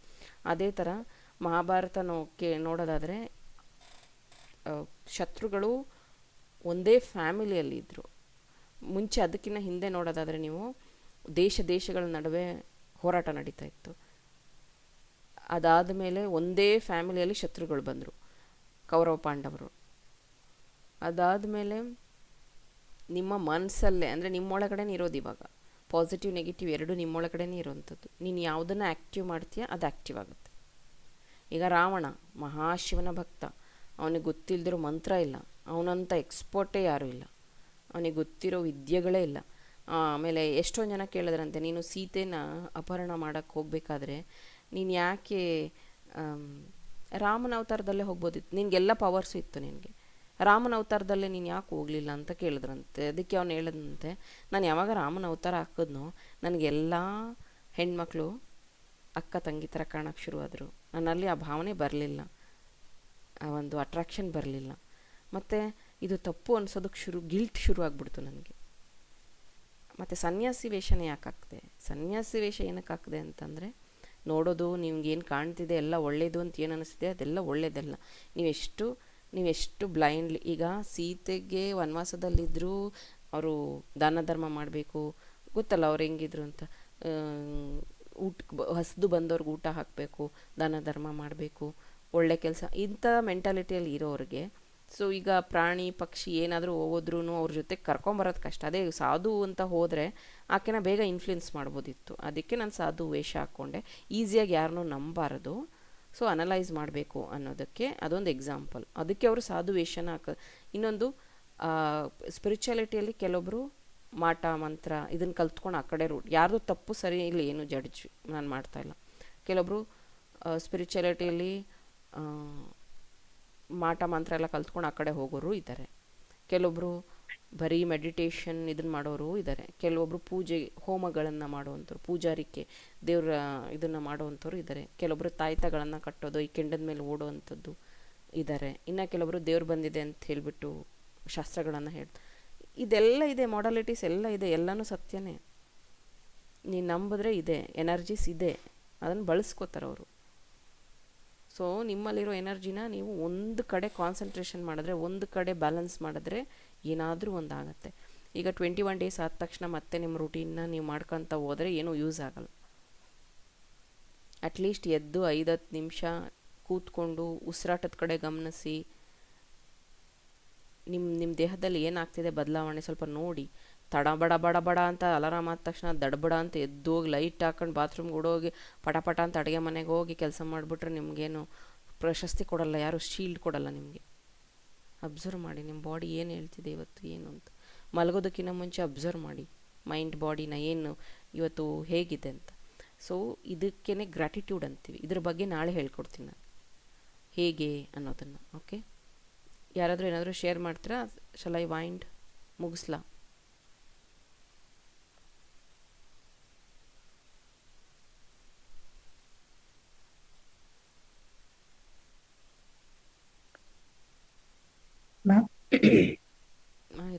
ಅದೇ ಥರ ಮಹಾಭಾರತ ನೋಡೋದಾದರೆ ಶತ್ರುಗಳು ಒಂದೇ ಫ್ಯಾಮಿಲಿಯಲ್ಲಿ ಇದ್ದರು. ಮುಂಚೆ ಅದಕ್ಕಿಂತ ಹಿಂದೆ ನೋಡೋದಾದರೆ ನೀವು ದೇಶಗಳ ನಡುವೆ ಹೋರಾಟ ನಡೀತಾ ಇತ್ತು. ಅದಾದ ಮೇಲೆ ಒಂದೇ ಫ್ಯಾಮಿಲಿಯಲ್ಲಿ ಶತ್ರುಗಳು ಬಂದರು, ಕೌರವ ಪಾಂಡವರು. ಅದಾದ ಮೇಲೆ ನಿಮ್ಮ ಮನಸ್ಸಲ್ಲೇ, ಅಂದರೆ ನಿಮ್ಮೊಳಗಡೆನೇ ಇರೋದು ಇವಾಗ. ಪಾಸಿಟಿವ್ ನೆಗೆಟಿವ್ ಎರಡೂ ನಿಮ್ಮೊಳಗಡೆನೇ ಇರೋವಂಥದ್ದು. ನೀನು ಯಾವುದನ್ನು ಆ್ಯಕ್ಟಿವ್ ಮಾಡ್ತೀಯ ಅದು ಆ್ಯಕ್ಟಿವ್ ಆಗುತ್ತೆ. ಈಗ ರಾವಣ ಮಹಾಶಿವನ ಭಕ್ತ, ಅವನಿಗೆ ಗೊತ್ತಿಲ್ಲದಿರೋ ಮಂತ್ರ ಇಲ್ಲ, ಅವನಂಥ ಎಕ್ಸ್ಪರ್ಟೇ ಯಾರೂ ಇಲ್ಲ, ಅವನಿಗೆ ಗೊತ್ತಿರೋ ವಿದ್ಯೆಗಳೇ ಇಲ್ಲ. ಆಮೇಲೆ ಎಷ್ಟೊಂದು ಜನ ಕೇಳಿದ್ರಂತೆ, ನೀನು ಸೀತೆನ ಅಪಹರಣ ಮಾಡೋಕ್ಕೆ ಹೋಗಬೇಕಾದ್ರೆ ನೀನು ಯಾಕೆ ರಾಮನ ಅವತಾರದಲ್ಲೇ ಹೋಗ್ಬೋದಿತ್ತು, ನಿನಗೆಲ್ಲ ಪವರ್ಸು ಇತ್ತು, ನಿನಗೆ ರಾಮನ ಅವತಾರದಲ್ಲೇ ನೀನು ಯಾಕೆ ಹೋಗಲಿಲ್ಲ ಅಂತ ಕೇಳಿದ್ರಂತೆ. ಅದಕ್ಕೆ ಅವನು ಹೇಳಿದಂತೆ, ನಾನು ಯಾವಾಗ ರಾಮನ ಅವತಾರ ಹಾಕಿದ್ನೋ ನನಗೆಲ್ಲ ಹೆಣ್ಮಕ್ಳು ಅಕ್ಕ ತಂಗಿ ಥರ ಕಾಣೋಕ್ಕೆ ಶುರುವಾದರು. ನನ್ನಲ್ಲಿ ಆ ಭಾವನೆ ಬರಲಿಲ್ಲ, ಆ ಒಂದು ಅಟ್ರಾಕ್ಷನ್ ಬರಲಿಲ್ಲ. ಮತ್ತು ಇದು ತಪ್ಪು ಅನ್ಸೋದಕ್ಕೆ ಗಿಲ್ಟ್ ಶುರು ಆಗ್ಬಿಡ್ತು ನನಗೆ. ಮತ್ತು ಸನ್ಯಾಸಿ ವೇಷನೇ ಯಾಕಾಗ್ದೆ, ಸನ್ಯಾಸಿ ವೇಷ ಏನಕ್ಕೆ ಹಾಕ್ದೆ ಅಂತಂದರೆ, ನೋಡೋದು ನಿಮ್ಗೇನು ಕಾಣ್ತಿದೆ ಎಲ್ಲ ಒಳ್ಳೇದು ಅಂತ ಏನು ಅನ್ನಿಸ್ತಿದೆ ಅದೆಲ್ಲ ಒಳ್ಳೇದಲ್ಲ. ನೀವೆಷ್ಟು ಬ್ಲೈಂಡ್ಲಿ, ಈಗ ಸೀತೆಗೆ ವನವಾಸದಲ್ಲಿದ್ದರೂ ಅವರು ದಾನ ಧರ್ಮ ಮಾಡಬೇಕು, ಗೊತ್ತಲ್ಲ ಅವ್ರು ಹೆಂಗಿದ್ರು ಅಂತ, ಊಟಕ್ಕೆ ಹಸ್ದು ಬಂದವ್ರಿಗೆ ಊಟ ಹಾಕಬೇಕು, ದಾನ ಧರ್ಮ ಮಾಡಬೇಕು, ಒಳ್ಳೆ ಕೆಲಸ, ಇಂಥ ಮೆಂಟಾಲಿಟಿಯಲ್ಲಿ ಇರೋರಿಗೆ ಸೊ ಈಗ ಪ್ರಾಣಿ ಪಕ್ಷಿ ಏನಾದರೂ ಹೋದ್ರೂ ಅವ್ರ ಜೊತೆ ಕರ್ಕೊಂಬರೋದು ಕಷ್ಟ. ಅದೇ ಸಾಧು ಅಂತ ಹೋದರೆ ಆಕೆನ ಬೇಗ ಇನ್ಫ್ಲುಯೆನ್ಸ್ ಮಾಡ್ಬೋದಿತ್ತು. ಅದಕ್ಕೆ ನಾನು ಸಾಧು ವೇಷ ಹಾಕ್ಕೊಂಡೆ, ಈಸಿಯಾಗಿ ಯಾರನ್ನೂ ನಂಬಾರದು, ಸೊ ಅನಲೈಸ್ ಮಾಡಬೇಕು ಅನ್ನೋದಕ್ಕೆ ಅದೊಂದು ಎಕ್ಸಾಂಪಲ್. ಅದಕ್ಕೆ ಅವರು ಸಾಧು ವೇಷನ ಇನ್ನೊಂದು ಸ್ಪಿರಿಚುಯಾಲಿಟಿಯಲ್ಲಿ ಕೆಲವೊಬ್ಬರು ಮಾಟ ಮಂತ್ರ ಇದನ್ನು ಕಲ್ತ್ಕೊಂಡು ಆ ಕಡೆ ರೂಟ್, ಯಾರ್ದು ತಪ್ಪು ಸರಿ ಇಲ್ಲ, ಏನು ಜಡ್ಜ್ ನಾನು ಮಾಡ್ತಾಯಿಲ್ಲ. ಕೆಲವೊಬ್ಬರು ಸ್ಪಿರಿಚುಯಾಲಿಟಿಯಲ್ಲಿ ಮಾಟ ಮಂತ್ರ ಎಲ್ಲ ಕಲ್ತ್ಕೊಂಡು ಆ ಕಡೆ ಹೋಗೋರು ಇದ್ದಾರೆ, ಕೆಲವೊಬ್ಬರು ಬರೀ ಮೆಡಿಟೇಷನ್ ಇದನ್ನು ಮಾಡೋರು ಇದ್ದಾರೆ, ಕೆಲವೊಬ್ಬರು ಪೂಜೆ ಹೋಮಗಳನ್ನು ಮಾಡುವಂಥವ್ರು, ಪೂಜಾರಿಕೆ ದೇವ್ರ ಇದನ್ನು ಮಾಡುವಂಥವ್ರು ಇದ್ದಾರೆ, ಕೆಲವೊಬ್ಬರು ತಾಯ್ತಗಳನ್ನು ಕಟ್ಟೋದು, ಈ ಕೆಂಡದ ಮೇಲೆ ಓಡುವಂಥದ್ದು ಇದ್ದಾರೆ, ಇನ್ನು ಕೆಲವೊಬ್ಬರು ದೇವ್ರು ಬಂದಿದೆ ಅಂತ ಹೇಳಿಬಿಟ್ಟು ಶಾಸ್ತ್ರಗಳನ್ನು ಇದೆಲ್ಲ ಇದೆ, ಮಾಡಾಲಿಟೀಸ್ ಎಲ್ಲ ಇದೆ, ಎಲ್ಲನೂ ಸತ್ಯನೇ. ನೀನು ನಂಬಿದ್ರೆ ಇದೆ, ಎನರ್ಜೀಸ್ ಇದೆ, ಅದನ್ನು ಬಳಸ್ಕೋತಾರೆ ಅವರು. ಸೊ ನಿಮ್ಮಲ್ಲಿರೋ ಎನರ್ಜಿನ ನೀವು ಒಂದು ಕಡೆ ಕಾನ್ಸಂಟ್ರೇಷನ್ ಮಾಡಿದ್ರೆ, ಒಂದು ಕಡೆ ಬ್ಯಾಲೆನ್ಸ್ ಮಾಡಿದ್ರೆ ಏನಾದರೂ ಒಂದು ಆಗುತ್ತೆ. ಈಗ 21 ಡೇಸ್ ಆದ ತಕ್ಷಣ ಮತ್ತೆ ನಿಮ್ಮ ರೂಟೀನ್ನ ನೀವು ಮಾಡ್ಕೊತ ಹೋದರೆ ಏನೂ ಯೂಸ್ ಆಗಲ್ಲ. ಅಟ್ಲೀಸ್ಟ್ ಎದ್ದು 5-10 ನಿಮಿಷ ಕೂತ್ಕೊಂಡು ಉಸಿರಾಟದ ಕಡೆ ಗಮನಿಸಿ, ನಿಮ್ಮ ದೇಹದಲ್ಲಿ ಏನಾಗ್ತಿದೆ ಬದಲಾವಣೆ ಸ್ವಲ್ಪ ನೋಡಿ. ಬಡ ಬಡ ಬಡ ಅಂತ ಅಲಾರಾಮ್ ಆದ ತಕ್ಷಣ ದಡಬಡ ಅಂತ ಎದ್ದೋಗಿ ಲೈಟ್ ಹಾಕೊಂಡು ಬಾತ್ರೂಮ್ಗೆ ಓಡೋಗಿ ಪಟ ಅಂತ ಅಡುಗೆ ಮನೆಗೆ ಹೋಗಿ ಕೆಲಸ ಮಾಡಿಬಿಟ್ರೆ ನಿಮಗೇನು ಪ್ರಶಸ್ತಿ ಕೊಡಲ್ಲ, ಯಾರು ಶೀಲ್ಡ್ ಕೊಡಲ್ಲ ನಿಮಗೆ. ಅಬ್ಸರ್ವ್ ಮಾಡಿ ನಿಮ್ಮ ಬಾಡಿ ಏನು ಹೇಳ್ತಿದೆ ಇವತ್ತು ಏನು ಅಂತ. ಮಲಗೋದಕ್ಕಿಂತ ಮುಂಚೆ ಅಬ್ಸರ್ವ್ ಮಾಡಿ ಮೈಂಡ್ ಬಾಡಿನ, ಏನು ಇವತ್ತು ಹೇಗಿದೆ ಅಂತ. ಸೊ ಇದಕ್ಕೇ ಗ್ರ್ಯಾಟಿಟ್ಯೂಡ್ ಅಂತೀವಿ. ಇದ್ರ ಬಗ್ಗೆ ನಾಳೆ ಹೇಳ್ಕೊಡ್ತೀನಿ ನಾನು ಹೇಗೆ ಅನ್ನೋದನ್ನು. ಓಕೆ, ಯಾರಾದರೂ ಏನಾದರೂ ಶೇರ್ ಮಾಡ್ತೀರಾ? ಶಲ್ ಐ ವೈಂಡ್ ಮುಗಿಸ್ಲಾ?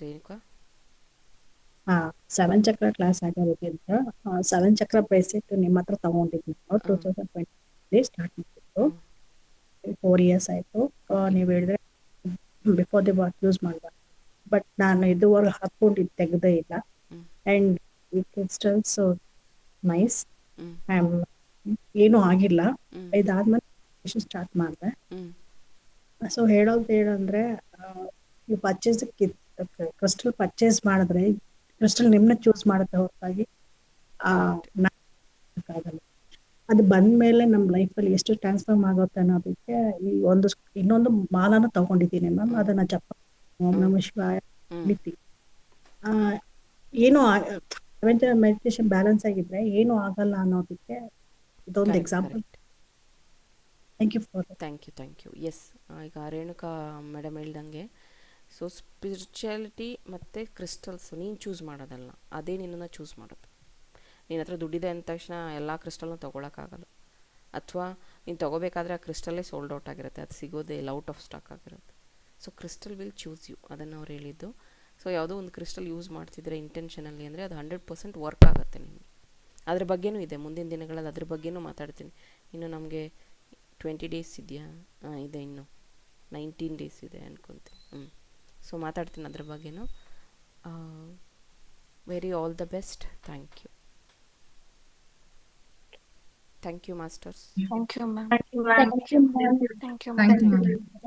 ರೇಣುಕಾ, 7 ಚಕ್ರ ಕ್ಲಾಸ್ ಆಗಿರೋದ್ರಿಂದ 7 ಚಕ್ರ ಬ್ರೇಸ್ಲೆಟ್ ನಿಮ್ಮ ಹತ್ರ ತಗೊಂಡಿದ್ವಿ. 2020 ಸ್ಟಾರ್ಟ್ ಮಾಡಿದ್ದು, 4 ಇಯರ್ಸ್ ಆಯ್ತು. ನೀವು ಹೇಳಿದ್ರೆ ಬಿಫೋರ್ ದಿ ವಾರ್ ಯೂಸ್ ಮಾಡಿದೆ, ಬಟ್ ನಾನು ಇದುವರೆಗೆ ಹಾಕೊಂಡಿದ್ದು ತೆಗೆದೇ ಇಲ್ಲ. ಅಂಡ್ ಕ್ರಿಸ್ಟಲ್ಸ್ ನೈಸ್, ಏನೂ ಆಗಿಲ್ಲ. ಇದಾದ್ಮೇಲೆ ಸ್ಟಾರ್ಟ್ ಮಾಡಿದೆ. ಸೊ ಹೇಳೋದಂದ್ರೆ, ನೀವು ಪರ್ಚೇಸ್ ಕ್ರಿಸ್ಟಲ್ ಪರ್ಚೇಸ್ ಮಾಡಿದ್ರೆ ಕ್ರಿಸ್ಟಲ್ ನಿಮ್ಮನ್ನ ಚೂಸ್ ಮಾಡುತ್ತೆ ಹೊರತಾಗಿ ಆಗಲ್ಲ. ಅದು ಬಂದ್ಮೇಲೆ ನಮ್ಮ ಲೈಫಲ್ಲಿ ಎಷ್ಟು ಟ್ರಾನ್ಸ್ಫಾರ್ಮ್ ಆಗುತ್ತೆ ಅನ್ನೋದಕ್ಕೆ ಇನ್ನೊಂದು ಮಾಲನ ತಗೊಂಡಿದ್ದೀನಿ ಮ್ಯಾಮ್. ಅದನ್ನ ಜಪ, ಓಂ ನಮಃ ಶಿವಾಯ, ಏನೋ ಮೆಡಿಟೇಷನ್ ಬ್ಯಾಲೆನ್ಸ್ ಆಗಿದ್ರೆ ಏನೂ ಆಗಲ್ಲ ಅನ್ನೋದಕ್ಕೆ ಇದೊಂದು ಎಕ್ಸಾಂಪಲ್. Thank you. ಎಸ್, ಈಗ ರೇಣುಕಾ ಮೇಡಮ್ ಹೇಳ್ದಂಗೆ, ಸೊ ಸ್ಪಿರಿಚುಯಾಲಿಟಿ ಮತ್ತು ಕ್ರಿಸ್ಟಲ್ಸ್ ನೀನು ಚೂಸ್ ಮಾಡೋದಲ್ಲ, ಅದೇ ನಿನ್ನನ್ನು ಚೂಸ್ ಮಾಡೋದು. ನಿನ್ನ ಹತ್ರ ದುಡ್ಡಿದೆ ಅಂದ ತಕ್ಷಣ ಎಲ್ಲ ಕ್ರಿಸ್ಟಲ್ನ ತೊಗೊಳಕ್ಕಾಗಲ್ಲ, ಅಥವಾ ನೀನು ತೊಗೋಬೇಕಾದ್ರೆ ಆ ಕ್ರಿಸ್ಟಲ್ಲೇ ಸೋಲ್ಡ್ ಔಟ್ ಆಗಿರುತ್ತೆ, ಅದು ಸಿಗೋದೇ ಇಲ್ಲ, ಔಟ್ ಆಫ್ ಸ್ಟಾಕ್ ಆಗಿರುತ್ತೆ. So crystal will choose you, ಅದನ್ನು ಅವ್ರು ಹೇಳಿದ್ದು. ಸೊ ಯಾವುದೋ ಒಂದು ಕ್ರಿಸ್ಟಲ್ ಯೂಸ್ ಮಾಡ್ತಿದ್ರೆ ಇಂಟೆನ್ಷನಲ್ಲಿ ಅಂದರೆ ಅದು 100% ವರ್ಕ್ ಆಗುತ್ತೆ ನಿಮಗೆ. ಅದ್ರ ಬಗ್ಗೆನೂ ಇದೆ, ಮುಂದಿನ ದಿನಗಳಲ್ಲಿ ಅದ್ರ ಬಗ್ಗೆನೂ ಮಾತಾಡ್ತೀನಿ. ಇನ್ನು ನಮಗೆ 20 ಡೇಸ್ ಇದೆಯಾ? ಇದೆ, ಇನ್ನು 19 ಡೇಸ್ ಇದೆ ಅನ್ಕೊತೀನಿ. ಸೊ ಮಾತಾಡ್ತೀನಿ ಅದ್ರ ಬಗ್ಗೆನೂ. Very all the best. Thank you masters. Thank you ma'am. Thank you, ma'am. Thank you ma'am.